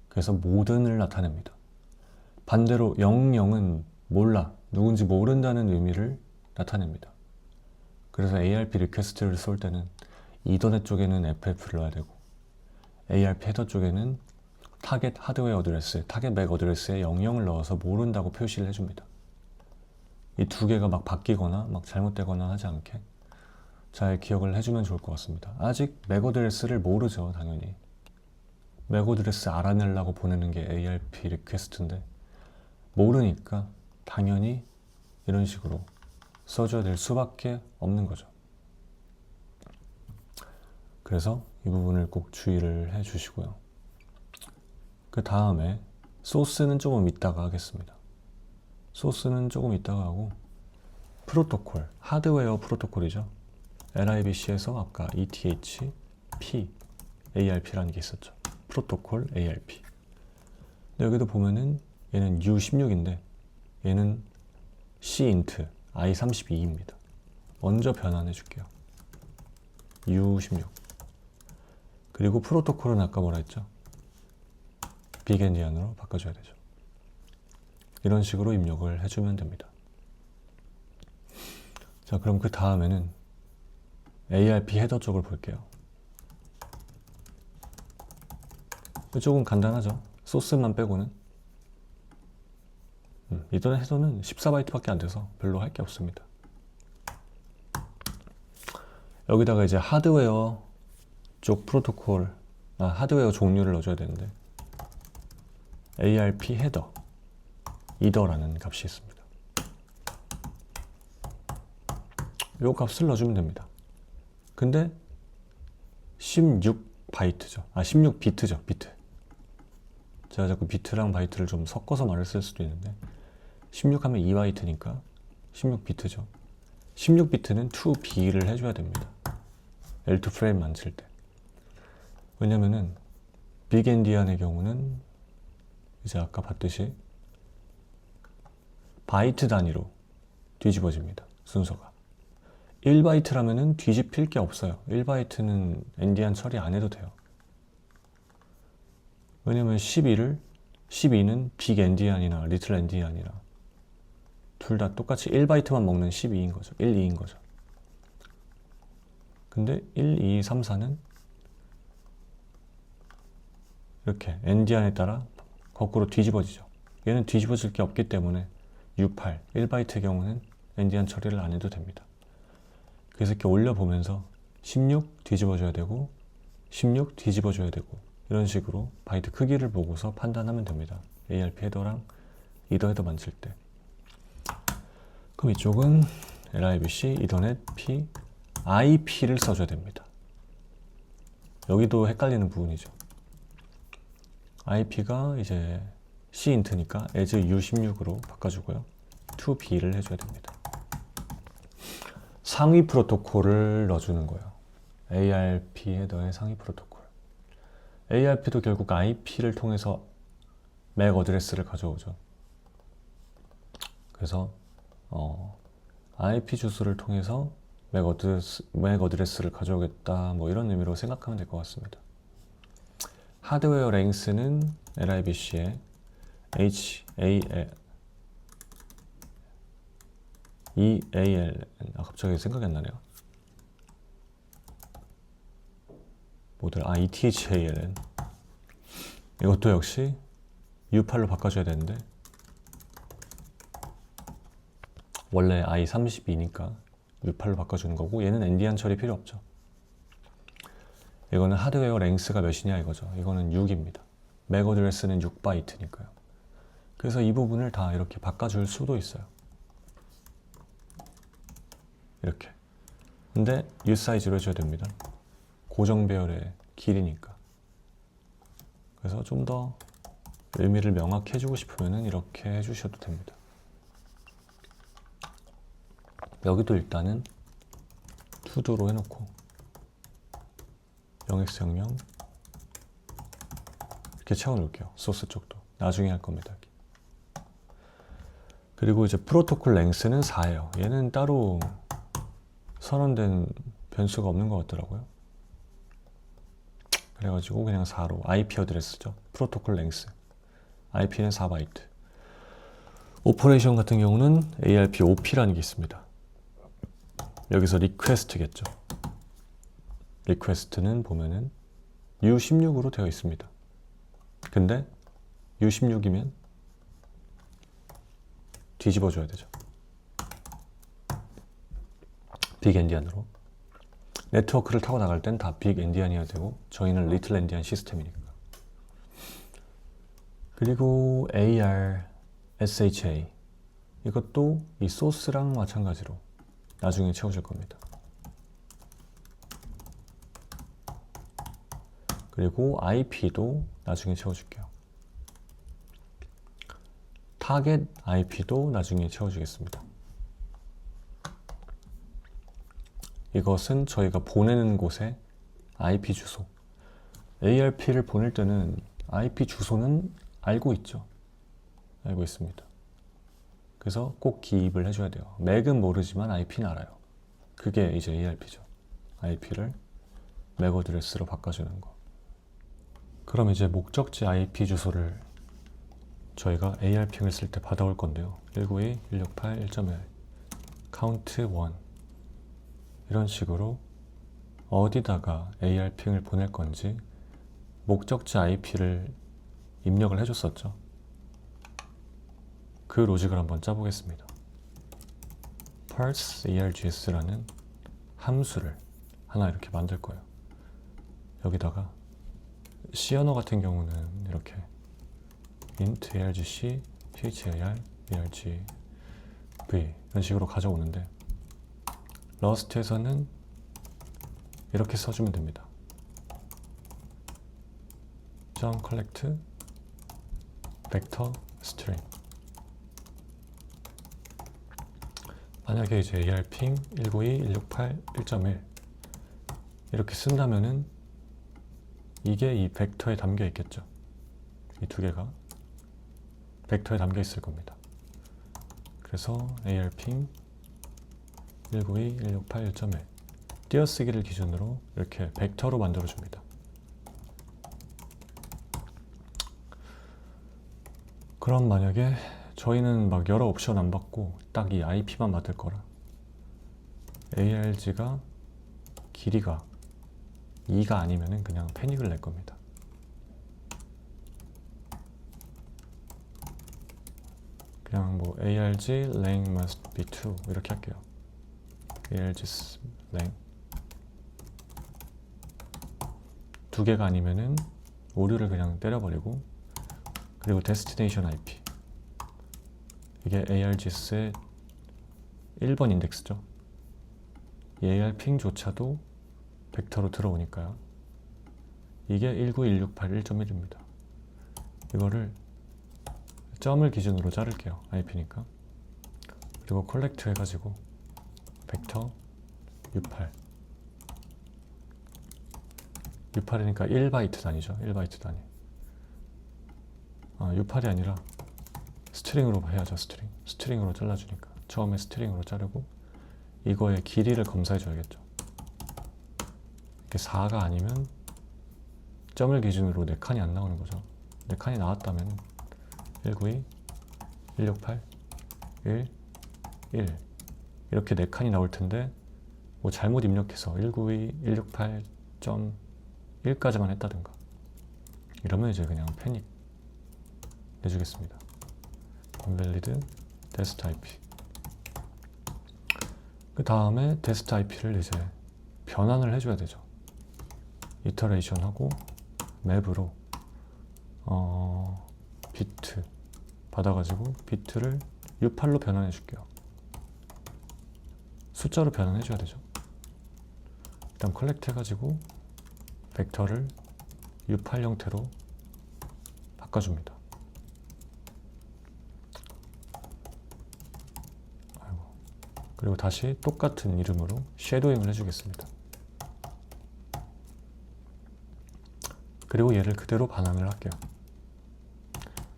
그래서 모든을 나타냅니다. 반대로 00은 몰라, 누군지 모른다는 의미를 나타냅니다. 그래서 ARP 리퀘스트를 쏠 때는 이더넷 쪽에는 FF를 넣어야 되고 ARP 헤더 쪽에는 타겟 하드웨어 어드레스, 타겟 맥 어드레스에 00을 넣어서 모른다고 표시를 해줍니다. 이 두 개가 막 바뀌거나 막 잘못되거나 하지 않게 잘 기억을 해주면 좋을 것 같습니다. 아직 맥 어드레스를 모르죠, 당연히. 맥 어드레스 알아내려고 보내는 게 ARP 리퀘스트인데 모르니까 당연히 이런 식으로 써줘야 될 수밖에 없는 거죠. 그래서 이 부분을 꼭 주의를 해 주시고요. 그 다음에 소스는 조금 이따가 하겠습니다. 소스는 조금 이따가 하고 프로토콜, 하드웨어 프로토콜이죠. LIBC에서 아까 ETH, P, ARP라는 게 있었죠. 프로토콜 ARP. 근데 여기도 보면은 얘는 U16인데 얘는 Cint I32입니다. 먼저 변환해 줄게요. U16. 그리고 프로토콜은 아까 뭐라 했죠? 빅엔디안으로 바꿔줘야 되죠. 이런 식으로 입력을 해주면 됩니다. 자, 그럼 그 다음에는 ARP 헤더 쪽을 볼게요. 조금 간단하죠. 소스만 빼고는. 이더넷 헤더는 14바이트밖에 안 돼서 별로 할 게 없습니다. 여기다가 이제 하드웨어 쪽 프로토콜, 하드웨어 종류를 넣어줘야 되는데 ARP 헤더 이더라는 값이 있습니다. 이 값을 넣어주면 됩니다. 근데 16바이트죠. 16비트죠. 비트. 제가 자꾸 비트랑 바이트를 좀 섞어서 말을 쓸 수도 있는데 16 하면 2바이트니까 16비트죠. 16비트는 2B를 해줘야 됩니다. L2 프레임 만들 때. 왜냐면은 빅엔디안의 경우는 이제 아까 봤듯이 바이트 단위로 뒤집어집니다. 순서가 1바이트라면은 뒤집힐 게 없어요. 1바이트는 엔디안 처리 안 해도 돼요. 왜냐면 12는 빅 엔디안이나 리틀 엔디안이나 둘 다 똑같이 1바이트만 먹는 12인 거죠. 1, 2인 거죠. 근데 1, 2, 3, 4는 이렇게 엔디안에 따라 거꾸로 뒤집어지죠. 얘는 뒤집어질 게 없기 때문에 6, 8, 1바이트의 경우는 엔디안 처리를 안 해도 됩니다. 그래서 이렇게 올려보면서 16 뒤집어줘야 되고 16 뒤집어줘야 되고 이런 식으로 바이트 크기를 보고서 판단하면 됩니다. ARP 헤더랑 이더 헤더 만질 때. 그럼 이쪽은 LIBC, 이더넷, P, IP를 써줘야 됩니다. 여기도 헷갈리는 부분이죠. IP가 이제 C인트니까 as U16으로 바꿔주고요. to B를 해줘야 됩니다. 상위 프로토콜을 넣어주는 거예요. ARP 헤더의 상위 프로토콜. ARP도 결국 IP를 통해서 맥 어드레스를 가져오죠. 그래서 IP 주소를 통해서 맥 어드레스를 가져오겠다, 뭐 이런 의미로 생각하면 될 것 같습니다. 하드웨어 랭스는 LIBC의 EAL, 갑자기 생각이 안 나네요. ETHALN. 이것도 역시 U8로 바꿔줘야 되는데 원래 I32니까 U8로 바꿔주는 거고, 얘는 엔디안 처리 필요 없죠. 이거는 하드웨어 랭스가 몇이냐 이거죠. 이거는 6입니다. 맥 어드레스는 6바이트니까요. 그래서 이 부분을 다 이렇게 바꿔줄 수도 있어요. 이렇게. 근데 U 사이즈로 해줘야 됩니다. 고정 배열의 길이니까. 그래서 좀 더 의미를 명확히 해주고 싶으면 이렇게 해주셔도 됩니다. 여기도 일단은 투도로 해놓고 0x00 이렇게 채워놓을게요. 소스 쪽도 나중에 할 겁니다. 그리고 이제 프로토콜 랭스는 4예요. 얘는 따로 선언된 변수가 없는 것 같더라고요. 그래가지고 그냥 4로 IP 어드레스죠. 프로토콜 랭스. IP는 4바이트. 오퍼레이션 같은 경우는 ARP OP라는 게 있습니다. 여기서 리퀘스트겠죠. 리퀘스트는 보면은 U16으로 되어 있습니다. 근데 U16이면 뒤집어줘야 되죠. 빅 엔디안으로. 네트워크를 타고 나갈 땐 다 빅 엔디안이어야 되고, 저희는 리틀 엔디안 시스템이니까. 그리고 AR, SHA. 이것도 이 소스랑 마찬가지로 나중에 채워줄 겁니다. 그리고 IP도 나중에 채워줄게요. 타겟 IP도 나중에 채워주겠습니다. 이것은 저희가 보내는 곳의 IP 주소. ARP를 보낼 때는 IP 주소는 알고 있죠. 알고 있습니다. 그래서 꼭 기입을 해줘야 돼요. 맥은 모르지만 IP는 알아요. 그게 이제 ARP죠. IP를 맥 어드레스로 바꿔주는 거. 그럼 이제 목적지 IP 주소를 저희가 AR핑을 쓸 때 받아올 건데요. 192.168.1.1 count 1 이런 식으로 어디다가 AR핑을 보낼 건지 목적지 IP를 입력을 해줬었죠. 그 로직을 한번 짜보겠습니다. parse args라는 함수를 하나 이렇게 만들 거예요. 여기다가 C 언어 같은 경우는 이렇게 int argc char argv 이런 식으로 가져오는데, 러스트에서는 이렇게 써주면 됩니다. .collect vector string. 만약에 이제 ARping 192.168.1.1 이렇게 쓴다면은 이게 이 벡터에 담겨 있겠죠. 이 두 개가. 벡터에 담겨 있을 겁니다. 그래서 AR핑 192.168.1.1 띄어쓰기를 기준으로 이렇게 벡터로 만들어줍니다. 그럼 만약에 저희는 막 여러 옵션 안 받고 딱 이 IP만 받을 거라 ARG가 길이가 2가 아니면은 그냥 패닉을 낼 겁니다. 그냥 뭐 ARG length must be 2 이렇게 할게요. ARG length 2개가 아니면은 오류를 그냥 때려버리고, 그리고 destination IP 이게 ARGS의 1번 인덱스죠. 이 AR핑조차도 벡터로 들어오니까요. 이게 19168.1.1입니다. 이거를 점을 기준으로 자를게요. IP니까. 그리고 콜렉트 해가지고 벡터 U8 U8이니까 1바이트 단위죠. 1바이트 단위. U8이 아니라 스트링으로 해야죠. 스트링으로 잘라주니까 처음에 스트링으로 자르고 이거의 길이를 검사해 줘야겠죠. 이게 4가 아니면 점을 기준으로 4칸이 안 나오는 거죠. 4칸이 나왔다면 192, 168, 1, 1 이렇게 4칸이 나올 텐데 뭐 잘못 입력해서 192, 168.1까지만 했다든가 이러면 이제 그냥 패닉 내주겠습니다. invalid test IP. 그 다음에 test IP를 이제 변환을 해줘야 되죠. 이터레이션 하고 맵으로 비트 받아가지고 비트를 U8로 변환해 줄게요. 숫자로 변환해 줘야 되죠. 일단 컬렉트 해가지고 벡터를 U8 형태로 바꿔줍니다. 그리고 다시 똑같은 이름으로 쉐도잉을 해주겠습니다. 그리고 얘를 그대로 반환을 할게요.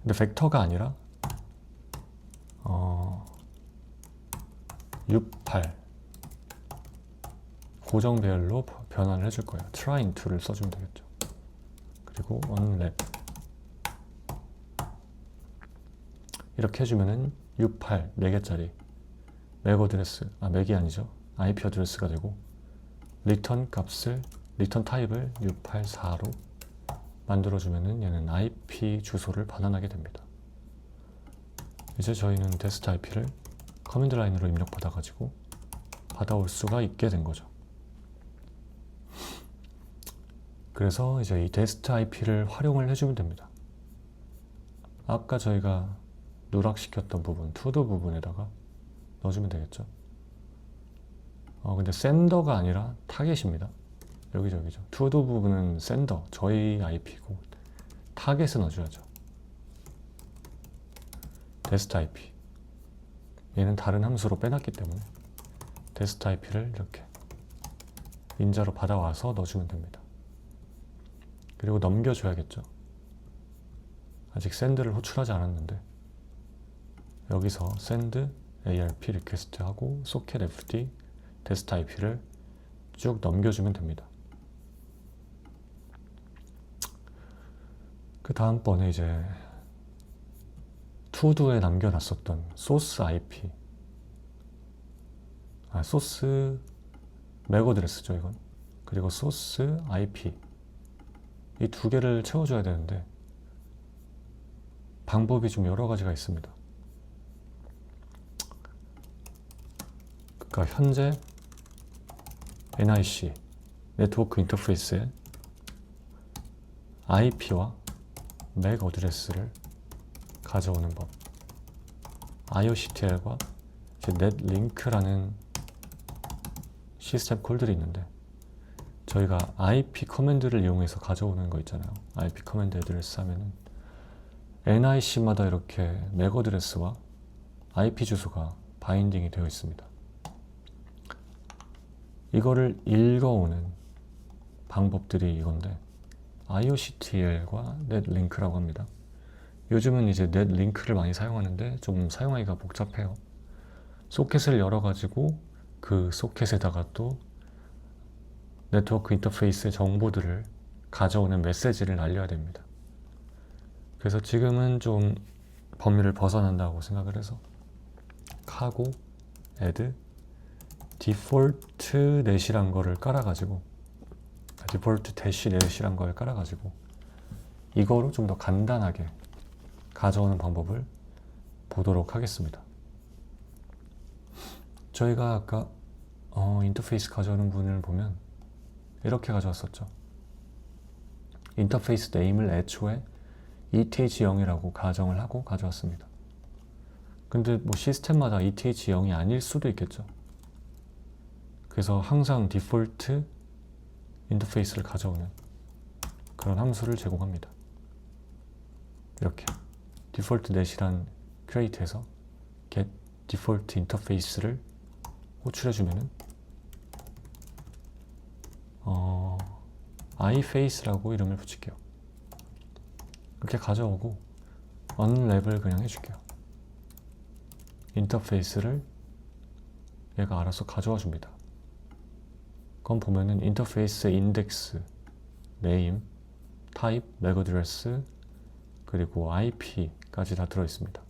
근데 벡터가 아니라 U8 고정 배열로 변환을 해줄 거예요. try into를 써주면 되겠죠. 그리고 onLab 이렇게 해주면은 U8 4개짜리 맥 어드레스, 맥이 아니죠. IP 어드레스가 되고 리턴 값을, 리턴 타입을 U84로 만들어주면은 얘는 IP 주소를 반환하게 됩니다. 이제 저희는 테스트 IP를 커맨드 라인으로 입력받아가지고 받아올 수가 있게 된 거죠. 그래서 이제 이 테스트 IP를 활용을 해주면 됩니다. 아까 저희가 누락시켰던 부분, 투도 부분에다가 넣어주면 되겠죠. 근데 샌더가 아니라 타겟입니다. 여기저기죠. 투도 부분은 샌더, 저희 IP고 타겟을 넣어줘야죠. 테스트 IP 얘는 다른 함수로 빼놨기 때문에 테스트 IP를 이렇게 인자로 받아와서 넣어주면 됩니다. 그리고 넘겨줘야겠죠. 아직 샌드를 호출하지 않았는데 여기서 send ARP 리퀘스트 하고 socket fd 테스트 IP를 쭉 넘겨주면 됩니다. 그 다음번에 이제 to도에 남겨놨었던 소스 IP 소스 맥 어드레스죠 이건. 그리고 소스 IP 이 두 개를 채워줘야 되는데 방법이 좀 여러 가지가 있습니다. 그러니까 현재 NIC 네트워크 인터페이스에 IP와 맥 어드레스를 가져오는 법, IOCTL과 넷링크라는 시스템 콜들이 있는데 저희가 IP 커맨드를 이용해서 가져오는 거 있잖아요. IP 커맨드 어드레스 하면은 NIC마다 이렇게 맥 어드레스와 IP 주소가 바인딩이 되어 있습니다. 이거를 읽어오는 방법들이 이건데 IOCTL과 넷링크라고 합니다. 요즘은 이제 넷 링크를 많이 사용하는데 좀 사용하기가 복잡해요. 소켓을 열어가지고 그 소켓에다가 또 네트워크 인터페이스의 정보들을 가져오는 메시지를 날려야 됩니다. 그래서 지금은 좀 범위를 벗어난다고 생각을 해서 카고 add 디폴트 넷이란 거를 깔아가지고 디폴트 대시 넷이란 걸 깔아가지고 이거로 좀 더 간단하게 가져오는 방법을 보도록 하겠습니다. 저희가 아까 인터페이스 가져오는 분을 보면 이렇게 가져왔었죠. 인터페이스 네임을 애초에 ETH0이라고 가정을 하고 가져왔습니다. 근데 뭐 시스템마다 ETH0이 아닐 수도 있겠죠. 그래서 항상 디폴트 인터페이스를 가져오는 그런 함수를 제공합니다. 이렇게 디폴트 넷이란 create에서 get 디폴트 인터페이스를 호출해주면은 iFace라고 이름을 붙일게요. 이렇게 가져오고 unlabel 그냥 해줄게요. 인터페이스를 얘가 알아서 가져와 줍니다. 그럼 보면은 인터페이스의 인덱스, 네임, 타입, 맥 어드레스, 그리고 IP까지 다 들어있습니다.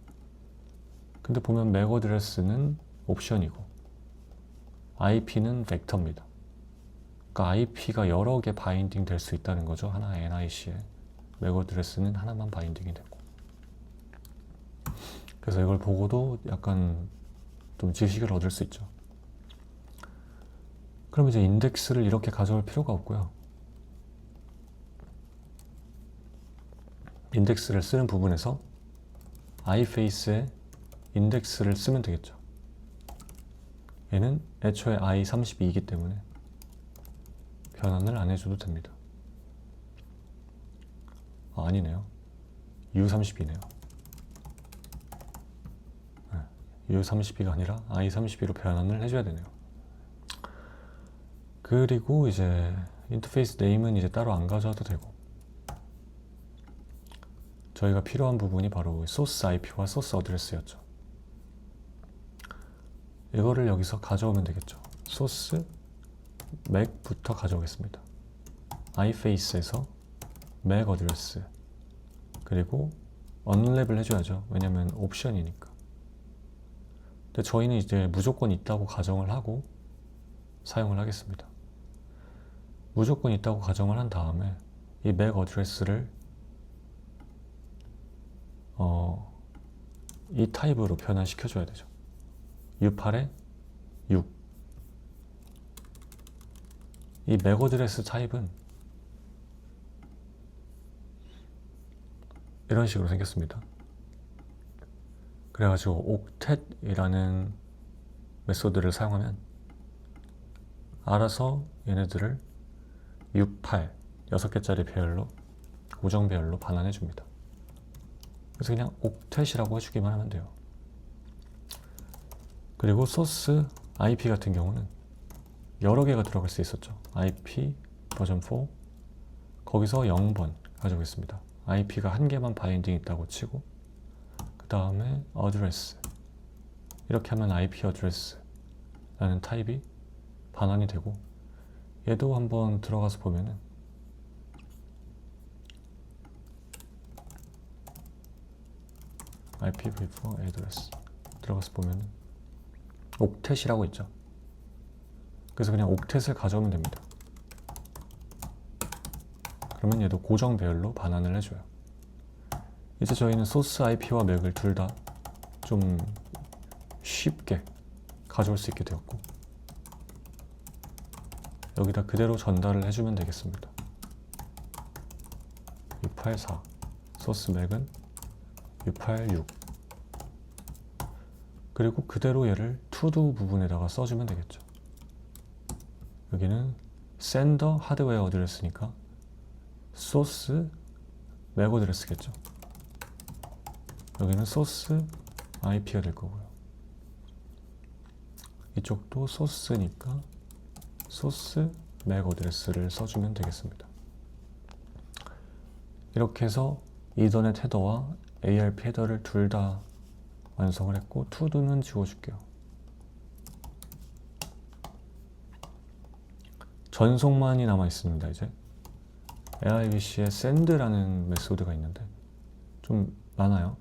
근데 보면 맥 어드레스는 옵션이고 IP는 벡터입니다. 그러니까 IP가 여러 개 바인딩 될 수 있다는 거죠. 하나 NIC에 맥 어드레스는 하나만 바인딩이 되고. 그래서 이걸 보고도 약간 좀 지식을 얻을 수 있죠. 그럼 이제 인덱스를 이렇게 가져올 필요가 없고요. 인덱스를 쓰는 부분에서 iFace에 인덱스를 쓰면 되겠죠. 얘는 애초에 i32이기 때문에 변환을 안 해줘도 됩니다. 아니네요. u32네요. u32가 아니라 i32로 변환을 해줘야 되네요. 그리고 이제 인터페이스 네임은 이제 따로 안 가져와도 되고, 저희가 필요한 부분이 바로 소스 IP와 소스 어드레스였죠. 이거를 여기서 가져오면 되겠죠. 소스 맥부터 가져오겠습니다. iFace에서 맥 어드레스, 그리고 언랩을 해줘야죠. 왜냐면 옵션이니까. 근데 저희는 이제 무조건 있다고 가정을 하고 사용을 하겠습니다. 무조건 있다고 가정을 한 다음에 이 맥 어드레스를 이 타입으로 변환시켜 줘야 되죠. U8에 6. 이 맥 어드레스 타입은 이런 식으로 생겼습니다. 그래가지고 옥텟이라는 메소드를 사용하면 알아서 얘네들을 6, 8, 6개짜리 배열로, 고정 배열로 반환해 줍니다. 그래서 그냥 옥텟이라고 해주기만 하면 돼요. 그리고 소스 IP 같은 경우는 여러 개가 들어갈 수 있었죠. IP 버전 4, 거기서 0번 가져오겠습니다. IP가 한 개만 바인딩 있다고 치고, 그 다음에 어드레스, 이렇게 하면 IP 어드레스라는 타입이 반환이 되고, 얘도 한번 들어가서 보면은 IPv4 address 들어가서 보면은 옥텟이라고 있죠. 그래서 그냥 옥텟을 가져오면 됩니다. 그러면 얘도 고정 배열로 반환을 해줘요. 이제 저희는 소스 IP와 맥을 둘 다 좀 쉽게 가져올 수 있게 되었고, 여기다 그대로 전달을 해주면 되겠습니다. 684 소스 맥은 686, 그리고 그대로 얘를 투두 부분에다가 써주면 되겠죠. 여기는 샌더 하드웨어 어드레스니까 소스 맥 어드레스겠죠. 여기는 소스 IP가 될 거고요. 이쪽도 소스니까 소스 맥 어드레스를 써주면 되겠습니다. 이렇게 해서 이더넷 헤더와 ARP 헤더를 둘 다 완성을 했고 to도는 지워줄게요. 전송만이 남아 있습니다. 이제 AIBC에 send라는 메소드가 있는데 좀 많아요.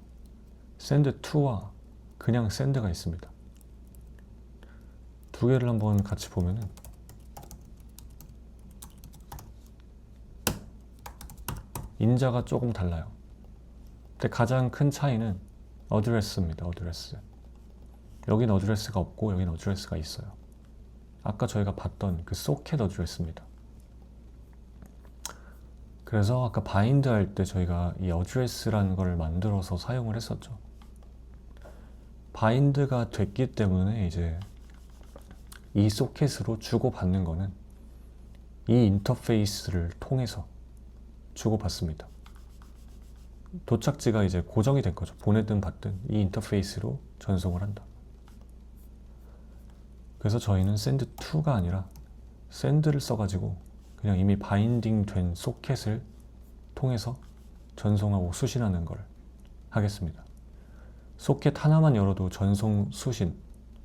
send to와 그냥 send가 있습니다. 두 개를 한번 같이 보면은 인자가 조금 달라요. 근데 가장 큰 차이는 어드레스입니다. 어드레스. 여긴 어드레스가 없고 여긴 어드레스가 있어요. 아까 저희가 봤던 그 소켓 어드레스입니다. 그래서 아까 바인드 할 때 저희가 이 어드레스라는 걸 만들어서 사용을 했었죠. 바인드가 됐기 때문에 이제 이 소켓으로 주고받는 거는 이 인터페이스를 통해서 주고받습니다. 도착지가 이제 고정이 된 거죠. 보내든 받든 이 인터페이스로 전송을 한다. 그래서 저희는 send to가 아니라 send를 써가지고 그냥 이미 바인딩 된 소켓을 통해서 전송하고 수신하는 걸 하겠습니다. 소켓 하나만 열어도 전송, 수신,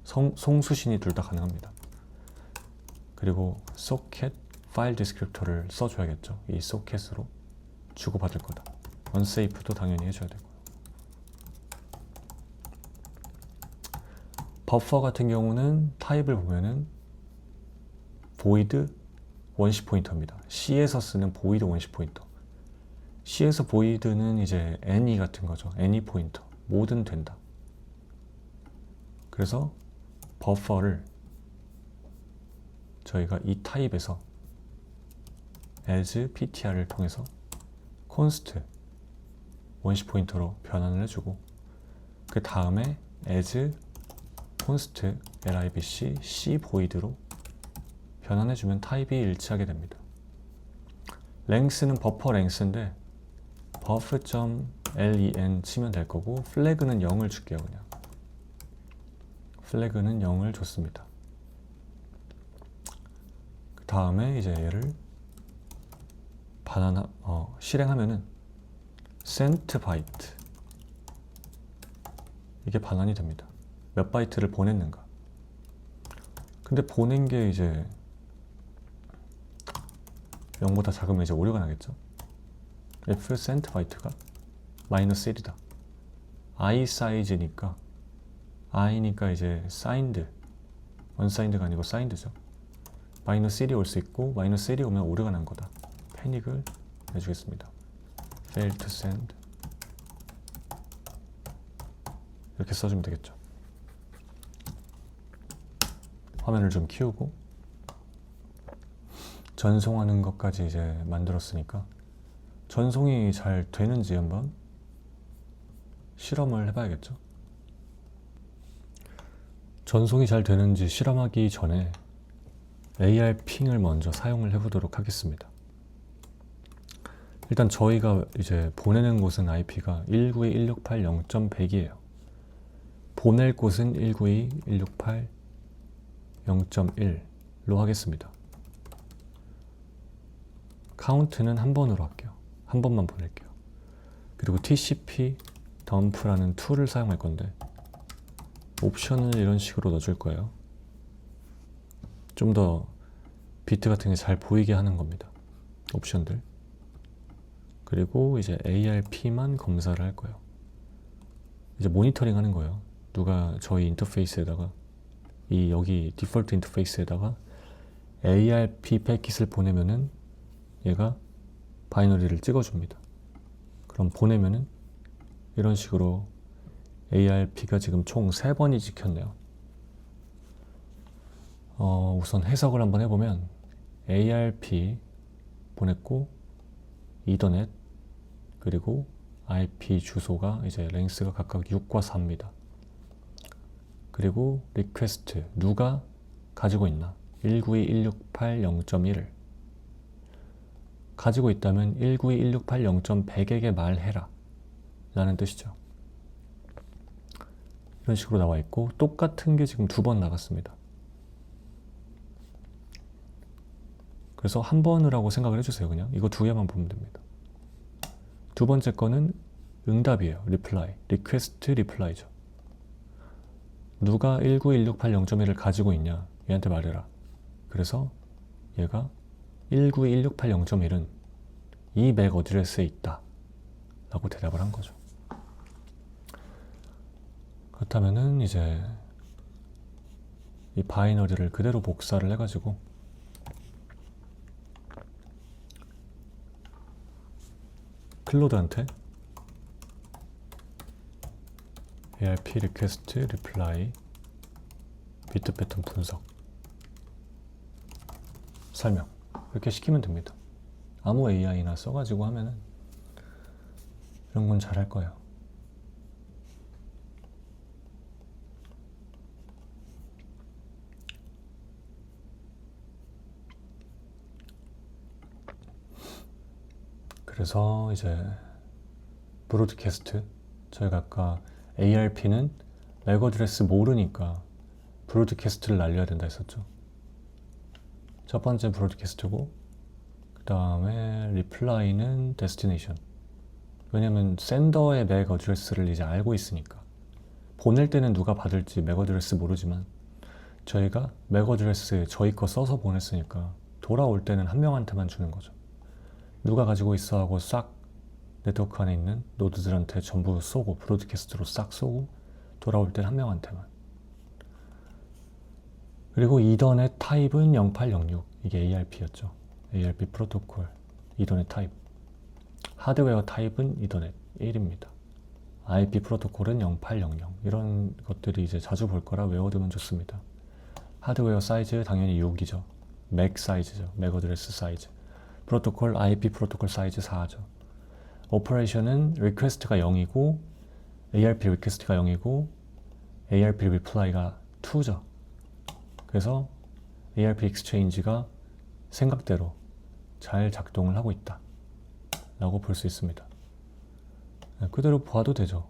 송수신이 둘 다 가능합니다. 그리고 소켓 파일 디스크립터를 써줘야겠죠. 이 소켓으로 주고받을 거다. unsafe도 당연히 해줘야 되고요. 버퍼 같은 경우는 타입을 보면은 void 원시 포인터입니다. C에서 쓰는 void 원시 포인터. C에서 void는 이제 any 같은 거죠. any 포인터. 뭐든 된다. 그래서 버퍼를 저희가 이 타입에서 as ptr을 통해서 const 원시 포인터로 변환을 해주고 그 다음에 as const libc c void로 변환해주면 타입이 일치하게 됩니다. length는 버퍼 length인데 buff.len 치면 될 거고 flag는 0을 줄게요. 그냥 flag는 0을 줬습니다. 그 다음에 이제 얘를 실행하면은 sent byte 이게 반환이 됩니다. 몇 바이트를 보냈는가. 근데 보낸 게 이제 0보다 작으면 이제 오류가 나겠죠. if sent byte가 -1이다. i 사이즈니까 i니까 이제 signed, unsigned가 아니고 signed죠. -1이 올 수 있고 -1이 오면 오류가 난 거다. 패닉을 해주겠습니다. fail to send 이렇게 써주면 되겠죠. 화면을 좀 키우고 전송하는 것까지 이제 만들었으니까 전송이 잘 되는지 한번 실험을 해봐야겠죠. 전송이 잘 되는지 실험하기 전에 AR핑을 먼저 사용을 해보도록 하겠습니다. 일단 저희가 이제 보내는 곳은 IP가 192.168.0.100이에요. 보낼 곳은 192.168.0.1로 하겠습니다. 카운트는 한 번으로 할게요. 한 번만 보낼게요. 그리고 TCP dump라는 툴을 사용할 건데 옵션을 이런 식으로 넣어줄 거예요. 좀 더 비트 같은 게 잘 보이게 하는 겁니다. 옵션들. 그리고 이제 ARP만 검사를 할 거예요. 이제 모니터링 하는 거예요. 누가 저희 인터페이스에다가 여기 디폴트 인터페이스에다가 ARP 패킷을 보내면은 얘가 바이너리를 찍어줍니다. 그럼 보내면은 이런 식으로 ARP가 지금 총 3번이 찍혔네요. 우선 해석을 한번 해보면 ARP 보냈고 이더넷 그리고 IP 주소가 이제 랭스가 각각 6과 4입니다. 그리고 리퀘스트 누가 가지고 있나 192.168.0.1을 가지고 있다면 192.168.0.100에게 말해라 라는 뜻이죠. 이런 식으로 나와 있고 똑같은 게 지금 2번 나갔습니다. 그래서 한 번을 하고 생각을 해주세요. 그냥 이거 2개만 보면 됩니다. 두 번째 거는 응답이에요. reply. request reply죠. 누가 19168.0.1을 가지고 있냐? 얘한테 말해라. 그래서 얘가 19168.0.1은 이 맥 어드레스에 있다 라고 대답을 한 거죠. 그렇다면은 이제 이 바이너리를 그대로 복사를 해가지고 클로드한테 ARP request reply 비트 패턴 분석 설명 이렇게 시키면 됩니다. 아무 AI나 써가지고 하면은 이런 건 잘할 거예요. 그래서 이제 브로드캐스트 저희가 아까 ARP는 맥 어드레스 모르니까 브로드캐스트를 날려야 된다 했었죠. 첫 번째 브로드캐스트고 그 다음에 리플라이는 데스티네이션. 왜냐면 샌더의 맥 어드레스를 이제 알고 있으니까 보낼 때는 누가 받을지 맥 어드레스 모르지만 저희가 맥 어드레스 저희 거 써서 보냈으니까 돌아올 때는 한 명한테만 주는 거죠. 누가 가지고 있어 하고 싹 네트워크 안에 있는 노드들한테 전부 쏘고 브로드캐스트로 싹 쏘고 돌아올 때는 한 명한테만. 그리고 이더넷 타입은 0806 이게 ARP였죠. ARP 프로토콜 이더넷 타입. 하드웨어 타입은 이더넷 1입니다. IP 프로토콜은 0800 이런 것들이 이제 자주 볼 거라 외워두면 좋습니다. 하드웨어 사이즈 당연히 6이죠. 맥 사이즈죠. 맥 어드레스 사이즈. 프로토콜 IP 프로토콜 사이즈 4죠. 오퍼레이션은 리퀘스트가 0이고 ARP 리퀘스트가 0이고 ARP 리플라이가 2죠. 그래서 ARP 익스체인지가 생각대로 잘 작동을 하고 있다 라고 볼 수 있습니다. 그대로 봐도 되죠.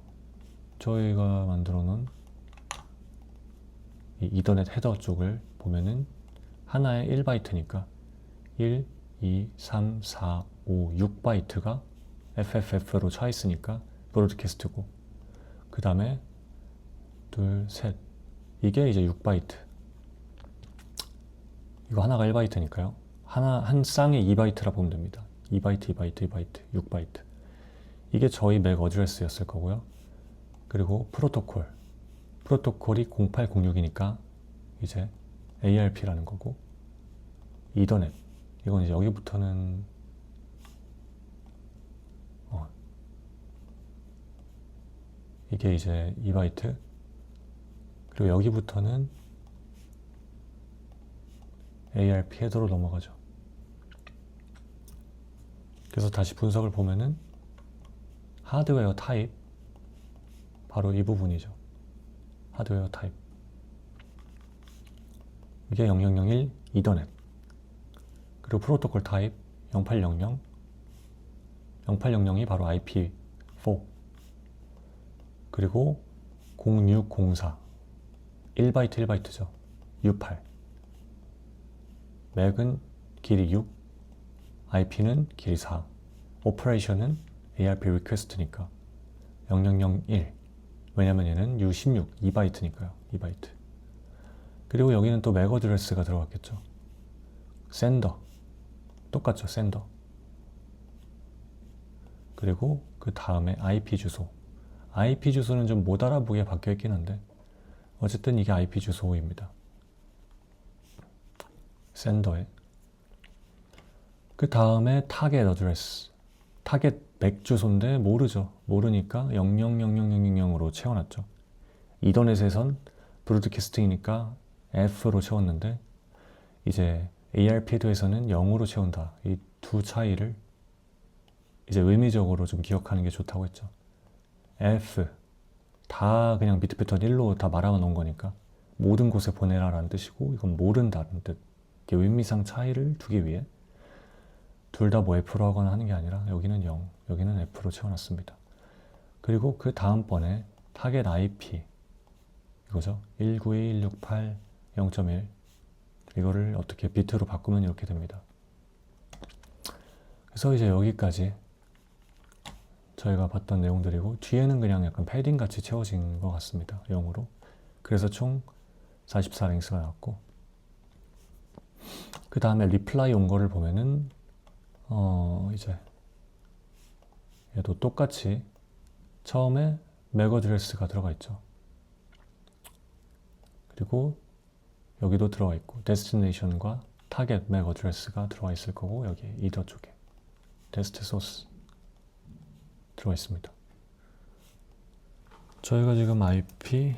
저희가 만들어 놓은 이 이더넷 헤더 쪽을 보면은 하나에 1바이트니까 1, 2, 3, 4, 5, 6바이트가 FFF로 차 있으니까 브로드캐스트고 그 다음에 둘, 셋 이게 이제 6바이트 이거 하나가 1바이트니까요. 한 쌍에 2바이트라 보면 됩니다. 2바이트, 2바이트, 2바이트, 6바이트 이게 저희 맥 어드레스였을 거고요. 그리고 프로토콜이 0806이니까 이제 ARP라는 거고 이더넷 이건 이제 여기부터는 이게 이제 2바이트 그리고 여기부터는 ARP 헤더로 넘어가죠. 그래서 다시 분석을 보면은 하드웨어 타입 바로 이 부분이죠. 하드웨어 타입 이게 0001 이더넷 그리고 프로토콜 타입 0800 0800이 바로 IP4 그리고 0604 1바이트 1바이트죠. U8 맥은 길이 6 IP는 길이 4 오퍼레이션은 ARP 리퀘스트니까 0001 왜냐면 얘는 U16 2바이트니까요. 2바이트 그리고 여기는 또 맥 어드레스가 들어갔겠죠. 샌더 똑같죠. 샌더 그리고 그 다음에 IP 주소 IP 주소는 좀 못 알아보게 바뀌어 있긴 한데 어쨌든 이게 IP 주소입니다. 샌더에 그 다음에 타겟 어드레스 타겟 맥 주소인데 모르죠. 모르니까 000000으로 채워놨죠. 이더넷에선 브로드캐스팅이니까 F로 채웠는데 이제 ARP 헤더에서는 0으로 채운다. 이 두 차이를 이제 의미적으로 좀 기억하는 게 좋다고 했죠. F 다 그냥 비트 패턴 1로 다 말아 놓은 거니까 모든 곳에 보내라 라는 뜻이고 이건 모른다는 뜻. 이게 의미상 차이를 두기 위해 둘 다 뭐 F로 하거나 하는 게 아니라 여기는 0 여기는 F로 채워놨습니다. 그리고 그 다음번에 타겟 IP 이거죠. 192.168.0.1 이거를 어떻게 비트로 바꾸면 이렇게 됩니다. 그래서 이제 여기까지 저희가 봤던 내용들이고 뒤에는 그냥 약간 패딩 같이 채워진 것 같습니다. 0으로. 그래서 총 44랭스가 나왔고 그 다음에 리플라이 온 거를 보면은 이제 얘도 똑같이 처음에 맥 어드레스가 들어가 있죠. 그리고 여기도 들어가 있고 데스티네이션과 타겟 맥 어드레스가 들어가 있을 거고 여기 이더 쪽에 데스트 소스 들어가 있습니다. 저희가 지금 IP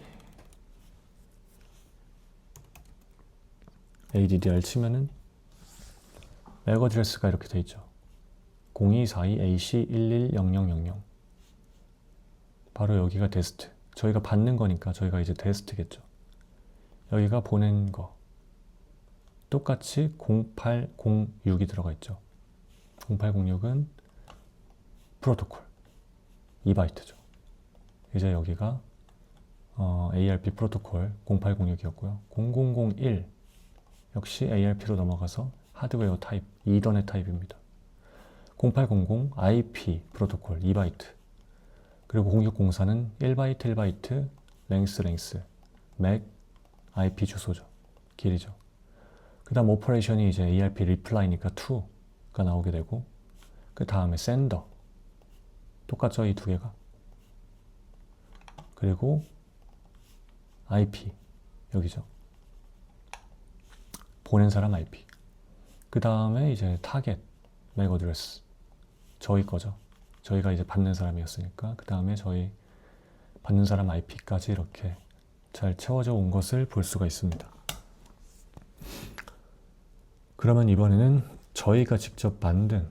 ADDR 치면은 맥 어드레스가 이렇게 돼 있죠. 0242AC110000 바로 여기가 데스트. 저희가 받는 거니까 저희가 이제 데스트겠죠. 여기가 보낸 거 똑같이 0806이 들어가 있죠. 0806은 프로토콜 2바이트죠. 이제 여기가 ARP 프로토콜 0806이었고요. 0001 역시 ARP로 넘어가서 하드웨어 타입, 이더넷 타입입니다. 0800 IP 프로토콜 2바이트 그리고 0604는 1바이트 1바이트 랭스 맥 IP 주소죠. 길이죠. 그 다음 오퍼레이션이 이제 ARP 리플라이니까 2가 나오게 되고 그 다음에 샌더 똑같죠. 이 두 개가. 그리고 IP 여기죠. 보낸 사람 IP. 그 다음에 이제 타겟 맥 어드레스 저희 거죠. 저희가 이제 받는 사람이었으니까 그 다음에 저희 받는 사람 IP까지 이렇게 잘 채워져 온 것을 볼 수가 있습니다. 그러면 이번에는 저희가 직접 만든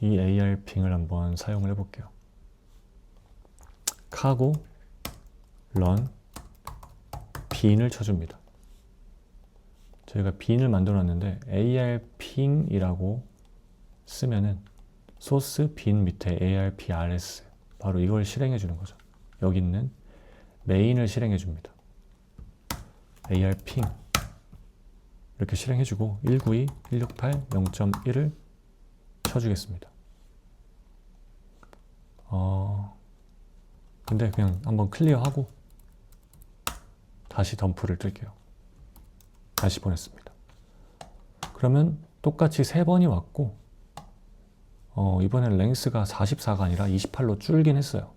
이 ARPing을 한번 사용을 해볼게요. 카고 런 bin을 쳐줍니다. 저희가 bin을 만들어 놨는데 ARPing이라고 쓰면은 소스 bin 밑에 ARPRS 바로 이걸 실행해 주는 거죠. 여기 있는 메인을 실행해 줍니다. ARPing 이렇게 실행해 주고 192.168.0.1을 쳐주겠습니다. 근데 그냥 한번 클리어하고 다시 덤프를 뜰게요. 다시 보냈습니다. 그러면 똑같이 3번이 왔고 이번엔 랭스가 44가 아니라 28로 줄긴 했어요.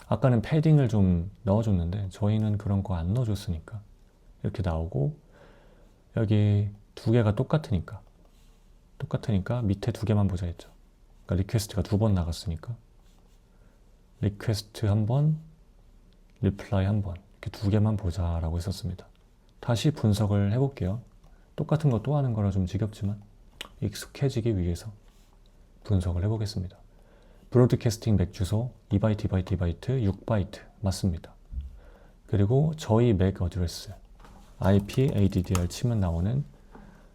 아까는 패딩을 좀 넣어줬는데 저희는 그런 거 안 넣어줬으니까 이렇게 나오고 여기 두 개가 똑같으니까 밑에 두 개만 보자 했죠. 그러니까 리퀘스트가 2번 나갔으니까 리퀘스트 한 번, 리플라이 한 번 이렇게 2개만 보자라고 했었습니다. 다시 분석을 해볼게요. 똑같은 거 또 하는 거라 좀 지겹지만 익숙해지기 위해서 분석을 해보겠습니다. 브로드캐스팅 맥 주소 2바이트, 2바이트, 2바이트, 6바이트 맞습니다. 그리고 저희 맥 어드레스 IP ADDR 치면 나오는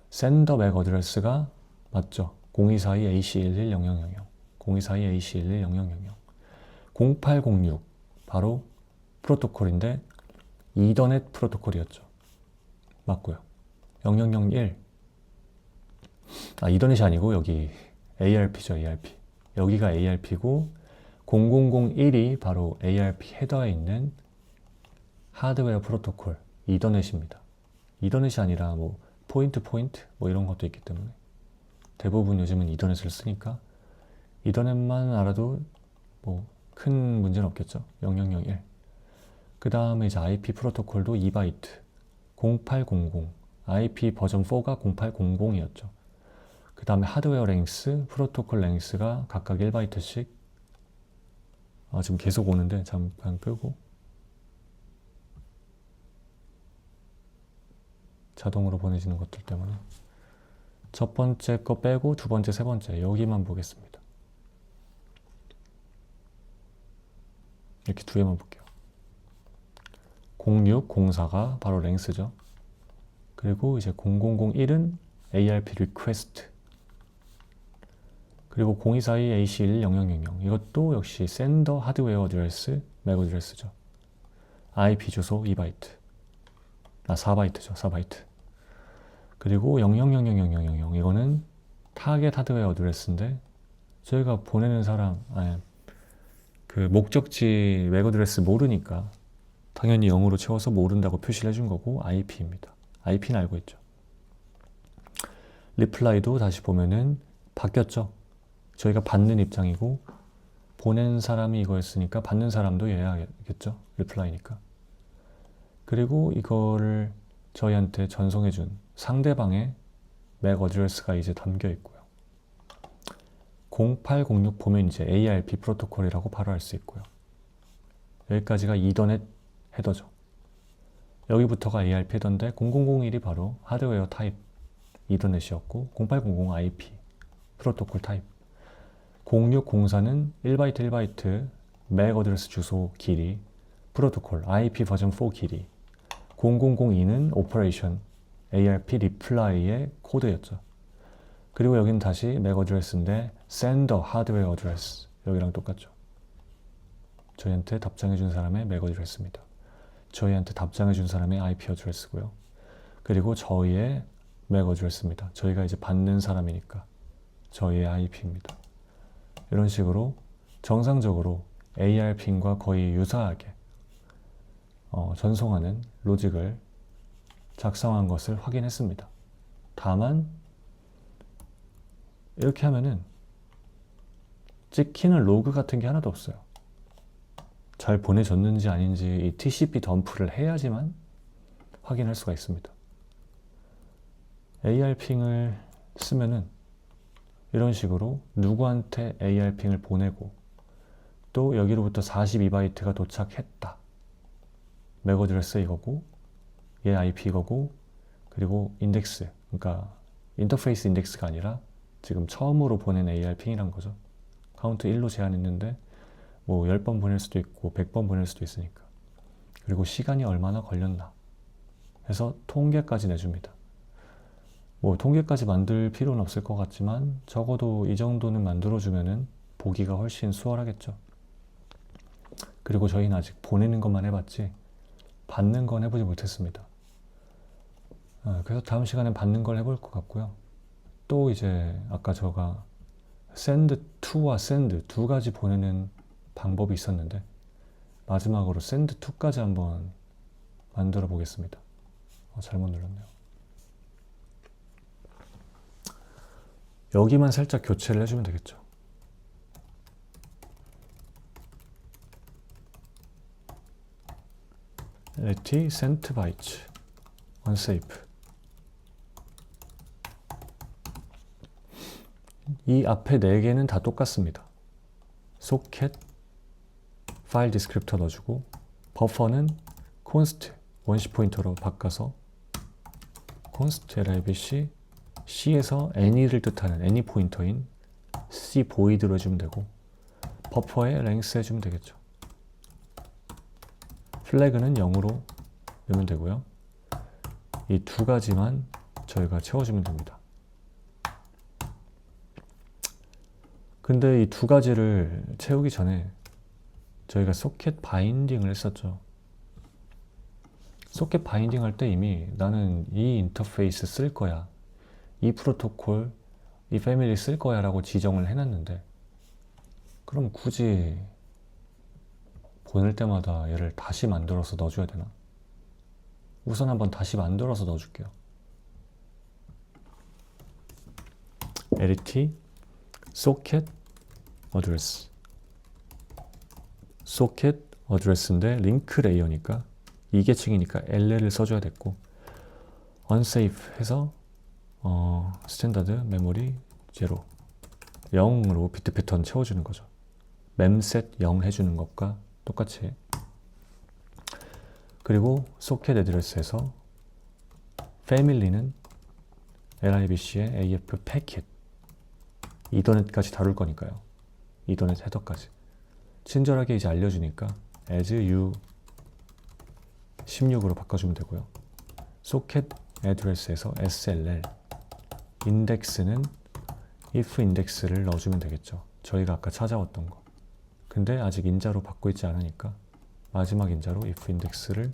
샌더 맥 어드레스가 맞죠? 0242AC11000 0242AC11000 0806 바로 프로토콜인데 이더넷 프로토콜이었죠. 맞고요. 0001 이더넷이 아니고 여기 ARP죠. ARP 여기가 ARP고 0001이 바로 ARP 헤더에 있는 하드웨어 프로토콜 이더넷입니다. 이더넷이 아니라 뭐 포인트 뭐 이런 것도 있기 때문에 대부분 요즘은 이더넷을 쓰니까 이더넷만 알아도 뭐 큰 문제는 없겠죠. 0001 그 다음에 이제 IP 프로토콜도 2바이트 0800 IP 버전 4가 0800이었죠. 그 다음에 하드웨어 랭스, 프로토콜 랭스가 각각 1바이트씩 지금 계속 오는데 잠깐 끄고 자동으로 보내지는 것들 때문에 첫 번째 거 빼고 두 번째, 세 번째 여기만 보겠습니다. 이렇게 두 개만 볼게요. 0604가 바로 랭스죠. 그리고 이제 0001은 ARP request 그리고 0242AC11000 이것도 역시 샌더 하드웨어 어드레스 맥 어드레스죠. IP 주소 2바이트 4바이트죠. 4바이트 그리고 000000 이거는 타겟 하드웨어 어드레스인데 저희가 보내는 사람, 그 목적지 맥 어드레스 모르니까 당연히 0으로 채워서 모른다고 표시를 해준 거고 IP입니다. IP는 알고 있죠. 리플라이도 다시 보면은 바뀌었죠. 저희가 받는 입장이고 보낸 사람이 이거였으니까 받는 사람도 얘야겠죠. 리플라이니까. 그리고 이거를 저희한테 전송해준 상대방의 맥 어드레스가 이제 담겨 있고요. 0806 보면 이제 ARP 프로토콜이라고 바로 알 수 있고요. 여기까지가 이더넷 헤더죠. 여기부터가 ARP 헤더인데 0001이 바로 하드웨어 타입 이더넷이었고 0800 IP 프로토콜 타입 0604는 1바이트 1바이트 맥 어드레스 주소 길이 프로토콜 IP 버전 4 길이 0002는 오퍼레이션 ARP 리플라이의 코드였죠. 그리고 여기는 다시 맥 어드레스인데 sender 하드웨어 어드레스 여기랑 똑같죠. 저희한테 답장해 준 사람의 맥 어드레스입니다. 저희한테 답장해 준 사람의 IP 어드레스고요. 그리고 저희의 맥 어드레스입니다. 저희가 이제 받는 사람이니까 저희의 IP입니다. 이런 식으로 정상적으로 ARP인과 거의 유사하게 전송하는 로직을 작성한 것을 확인했습니다. 다만 이렇게 하면은 찍히는 로그 같은 게 하나도 없어요. 잘 보내졌는지 아닌지 이 TCP 덤프를 해야지만 확인할 수가 있습니다. AR핑을 쓰면은 이런 식으로 누구한테 AR핑을 보내고 또 여기로부터 42바이트가 도착했다. 맥 어드레스 이거고 얘 IP 이거고 그리고 인덱스 그러니까 인터페이스 인덱스가 아니라 지금 처음으로 보낸 AR핑이란 거죠. 카운트 1로 제한했는데 뭐 10번 보낼 수도 있고 100번 보낼 수도 있으니까. 그리고 시간이 얼마나 걸렸나 해서 통계까지 내줍니다. 뭐 통계까지 만들 필요는 없을 것 같지만 적어도 이 정도는 만들어주면은 보기가 훨씬 수월하겠죠. 그리고 저희는 아직 보내는 것만 해봤지 받는 건 해보지 못했습니다. 그래서 다음 시간엔 받는 걸 해볼 것 같고요. 또 이제 아까 제가 send to와 send 두 가지 보내는 방법이 있었는데 마지막으로 send to까지 한번 만들어 보겠습니다. 잘못 눌렀네요. 여기만 살짝 교체를 해주면 되겠죠. let sent bytes unsafe 이 앞에 4개는 다 똑같습니다. 소켓 파일 디스크립터 넣어주고 버퍼는 const 원시 포인터로 바꿔서 const libc C에서 any를 뜻하는 any 포인터인 C void로 해주면 되고 버퍼에 length 해주면 되겠죠. 플래그는 0으로 넣으면 되고요. 이 두 가지만 저희가 채워주면 됩니다. 근데 이 두 가지를 채우기 전에 저희가 소켓 바인딩을 했었죠. 소켓 바인딩 할 때 이미 나는 이 인터페이스 쓸 거야. 이 프로토콜, 이 패밀리 쓸 거야 라고 지정을 해놨는데 그럼 굳이 보낼 때마다 얘를 다시 만들어서 넣어줘야 되나? 우선 한번 다시 만들어서 넣어줄게요. LT 소켓 어드레스 소켓 어드레스인데 링크 레이어니까 2계층이니까 LL을 써줘야 됐고 unsafe 해서 스탠다드 메모리 0 0으로 비트 패턴 채워주는 거죠. memset 0 해주는 것과 똑같이. 그리고 소켓 애드레스에서 패밀리는 libc의 af 패킷 이더넷까지 다룰 거니까요. 이더넷 헤더까지 친절하게 이제 알려주니까 as u 16으로 바꿔주면 되고요. 소켓 애드레스에서 SLL 인덱스는 if 인덱스를 넣어주면 되겠죠. 저희가 아까 찾아왔던 거. 근데 아직 인자로 받고 있지 않으니까 마지막 인자로 if 인덱스를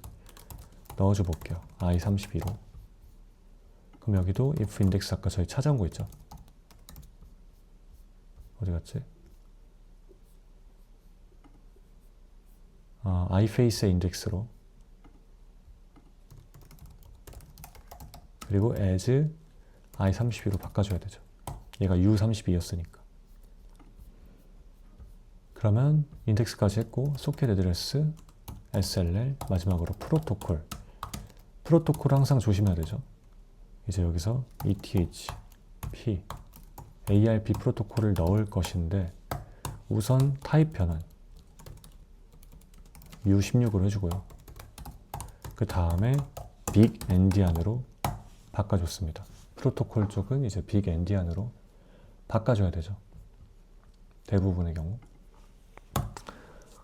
넣어줘 볼게요. i32로. 그럼 여기도 if 인덱스 아까 저희 찾아온 거 있죠. 어디 갔지? iFace의 인덱스로, 그리고 as i32로 바꿔줘야 되죠. 얘가 u32였으니까. 그러면 인덱스까지 했고, 소켓 애드레스, SLL, 마지막으로 프로토콜. 프로토콜 항상 조심해야 되죠. 이제 여기서 ETH-P, ARP 프로토콜을 넣을 것인데, 우선 타입 변환 U16으로 해주고요. 그 다음에 빅 엔디안으로 바꿔줬습니다. 프로토콜 쪽은 이제 빅 엔디안으로 바꿔줘야 되죠. 대부분의 경우.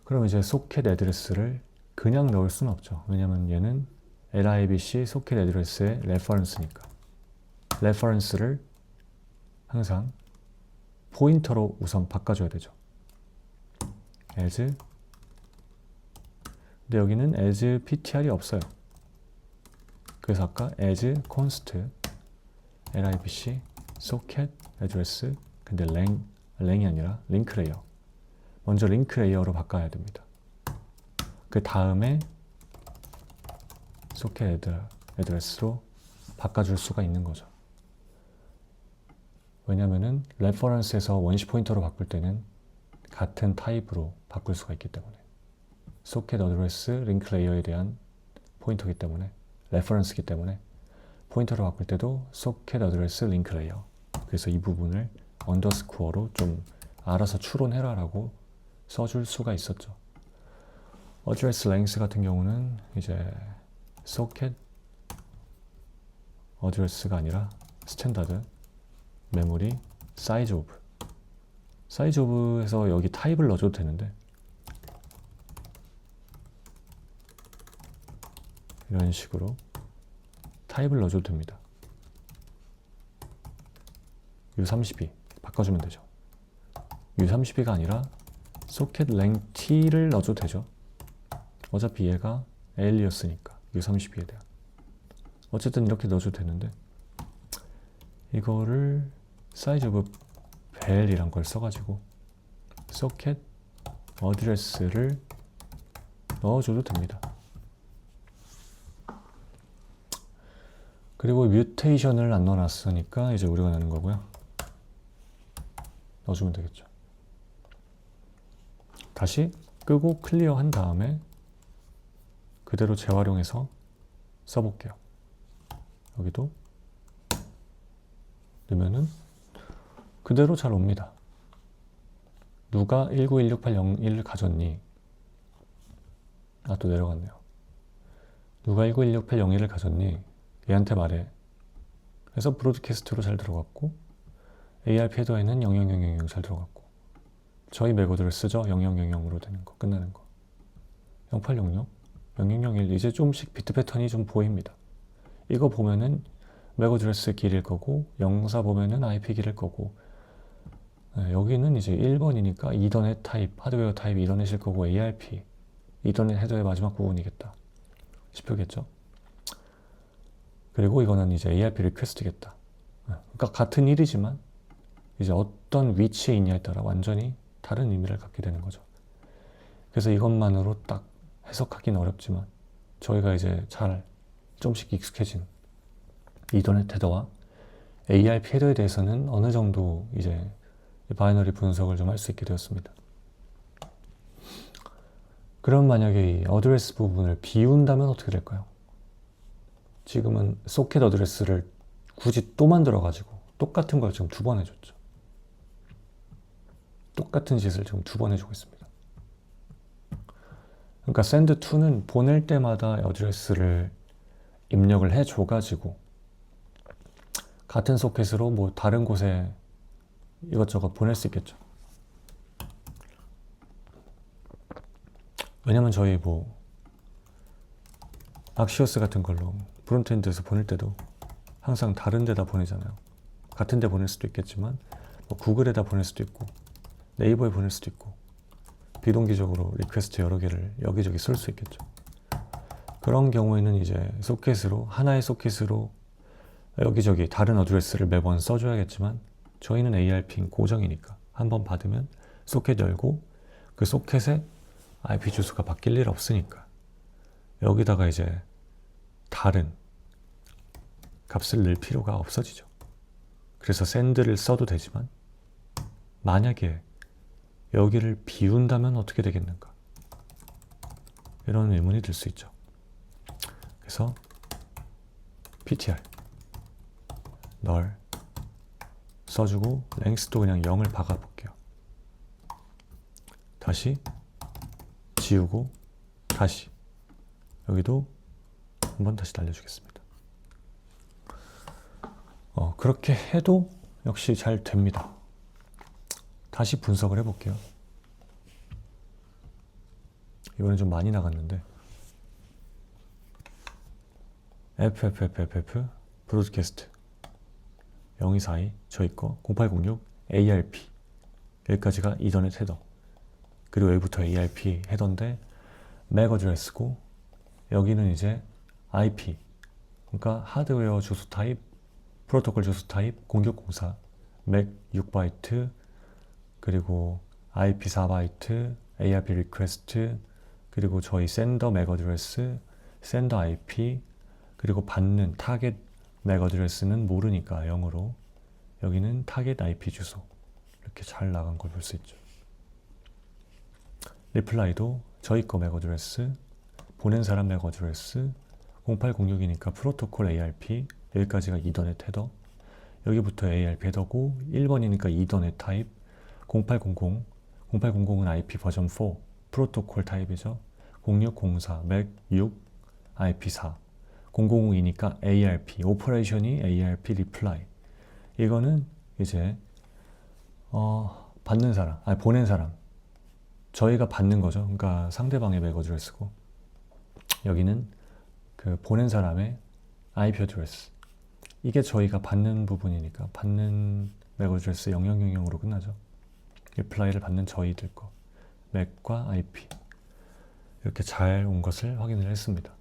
그럼 이제 소켓 애드레스를 그냥 넣을 수는 없죠. 왜냐면 얘는 libc 소켓 애드레스의 레퍼런스니까. 레퍼런스를 항상 포인터로 우선 바꿔줘야 되죠. as. 근데 여기는 as ptr이 없어요. 그래서 아까 as const libc socket address, 근데 랭이 아니라 링크 레이어. 먼저 링크 레이어로 바꿔야 됩니다. 그 다음에 소켓 애드레스로 바꿔줄 수가 있는 거죠. 왜냐면은 레퍼런스에서 원시 포인터로 바꿀 때는 같은 타입으로 바꿀 수가 있기 때문에. 소켓 어드레스 링크 레이어에 대한 포인터이기 때문에, 레퍼런스이기 때문에 포인터로 바꿀 때도 소켓 어드레스 링크 레이어. 그래서 이 부분을 언더스코어로 좀 알아서 추론해라 라고 써줄 수가 있었죠. 어드레스 랭스 같은 경우는 이제 소켓 어드레스가 아니라 스탠다드 메모리 사이즈 오브. 사이즈 오브에서 여기 타입을 넣어줘도 되는데, 이런 식으로 타입을 넣어줘도 됩니다. U32 바꿔주면 되죠. U32가 아니라 소켓 랭 T를 넣어줘도 되죠. 어차피 얘가 L이었으니까 U32에 대한. 어쨌든 이렇게 넣어줘도 되는데, 이거를 사이즈 오브 벨이란 걸 써가지고 소켓 어드레스를 넣어줘도 됩니다. 그리고 뮤테이션을 안 넣어놨으니까 이제 우리가 내는 거고요. 넣어주면 되겠죠. 다시 끄고 클리어 한 다음에 그대로 재활용해서 써볼게요. 여기도 넣으면은 그대로 잘 옵니다. 누가 1916801을 가졌니? 또 내려갔네요. 누가 1916801을 가졌니? 얘한테 말해. 그래서 브로드캐스트로 잘 들어갔고, ARP 헤더에는 00000 잘 들어갔고, 저희 맥어드를 쓰죠. 0000으로 되는 거, 끝나는 거. 0806, 0001. 이제 조금씩 비트 패턴이 좀 보입니다. 이거 보면은 맥어드레스 길일 거고, 04 보면은 IP 길일 거고, 여기는 이제 1번이니까 이더넷 타입, 하드웨어 타입 이더넷일 거고, ARP, 이더넷 헤더의 마지막 부분이겠다 싶겠죠. 그리고 이거는 이제 ARP 리퀘스트겠다. 그러니까 같은 일이지만 이제 어떤 위치에 있냐에 따라 완전히 다른 의미를 갖게 되는 거죠. 그래서 이것만으로 딱 해석하기는 어렵지만, 저희가 이제 잘 좀씩 익숙해진 이더넷 헤더와 ARP 헤더에 대해서는 어느 정도 이제 바이너리 분석을 좀 할 수 있게 되었습니다. 그럼 만약에 이 어드레스 부분을 비운다면 어떻게 될까요? 지금은 소켓 어드레스를 굳이 또 만들어가지고 똑같은 걸 지금 2번 해줬죠. 똑같은 짓을 지금 2번 해주고 있습니다. 그러니까 send2는 보낼 때마다 어드레스를 입력을 해줘가지고 같은 소켓으로 뭐 다른 곳에 이것저것 보낼 수 있겠죠. 왜냐면 저희 뭐 악시오스 같은 걸로 프론트엔드에서 보낼 때도 항상 다른 데다 보내잖아요. 같은 데 보낼 수도 있겠지만 뭐 구글에다 보낼 수도 있고 네이버에 보낼 수도 있고 비동기적으로 리퀘스트 여러 개를 여기저기 쓸 수 있겠죠. 그런 경우에는 이제 소켓으로, 하나의 소켓으로 여기저기 다른 어드레스를 매번 써줘야겠지만 저희는 ARP인 고정이니까 한번 받으면 소켓 열고 그 소켓에 IP 주소가 바뀔 일 없으니까 여기다가 이제 다른 값을 넣을 필요가 없어지죠. 그래서 send를 써도 되지만 만약에 여기를 비운다면 어떻게 되겠는가? 이런 의문이 들 수 있죠. 그래서 ptr 널 써주고 length도 그냥 0을 박아볼게요. 다시 지우고 다시 여기도 한번 다시 날려주겠습니다. 그렇게 해도 역시 잘 됩니다. 다시 분석을 해볼게요. 이번엔 좀 많이 나갔는데 FFFFF 브로드캐스트 0242 저희 거 0806 ARP 여기까지가 이더넷 헤더 그리고 여기부터 ARP 헤더인데 맥 어드레스고 여기는 이제 IP 그러니까 하드웨어 주소 타입 프로토콜 주소 타입 공격 공사 맥 6바이트 그리고 IP 4바이트 ARP 리퀘스트 그리고 저희 샌더 맥 어드레스 샌더 IP 그리고 받는 타겟 맥 어드레스는 모르니까 0으로 여기는 타겟 IP 주소 이렇게 잘 나간 걸 볼 수 있죠. 리플라이도 저희 거 맥 어드레스 보낸 사람 맥 어드레스 0806이니까 프로토콜 ARP 여기까지가 이더넷 헤더 여기부터 ARP 헤더고 1번이니까 이더넷 타입 0800은 IP 버전 4 프로토콜 타입이죠. 0604 맥 6 IP 4 0002니까 ARP 오퍼레이션이 ARP 리플라이 이거는 이제 받는 사람 보낸 사람 저희가 받는 거죠. 그러니까 상대방의 맥 어드레스고 여기는 그 보낸 사람의 IP 어드레스 이게 저희가 받는 부분이니까 받는 맥 어드레스 0000으로 끝나죠. 리플라이를 받는 저희들 거 맥과 IP 이렇게 잘 온 것을 확인을 했습니다.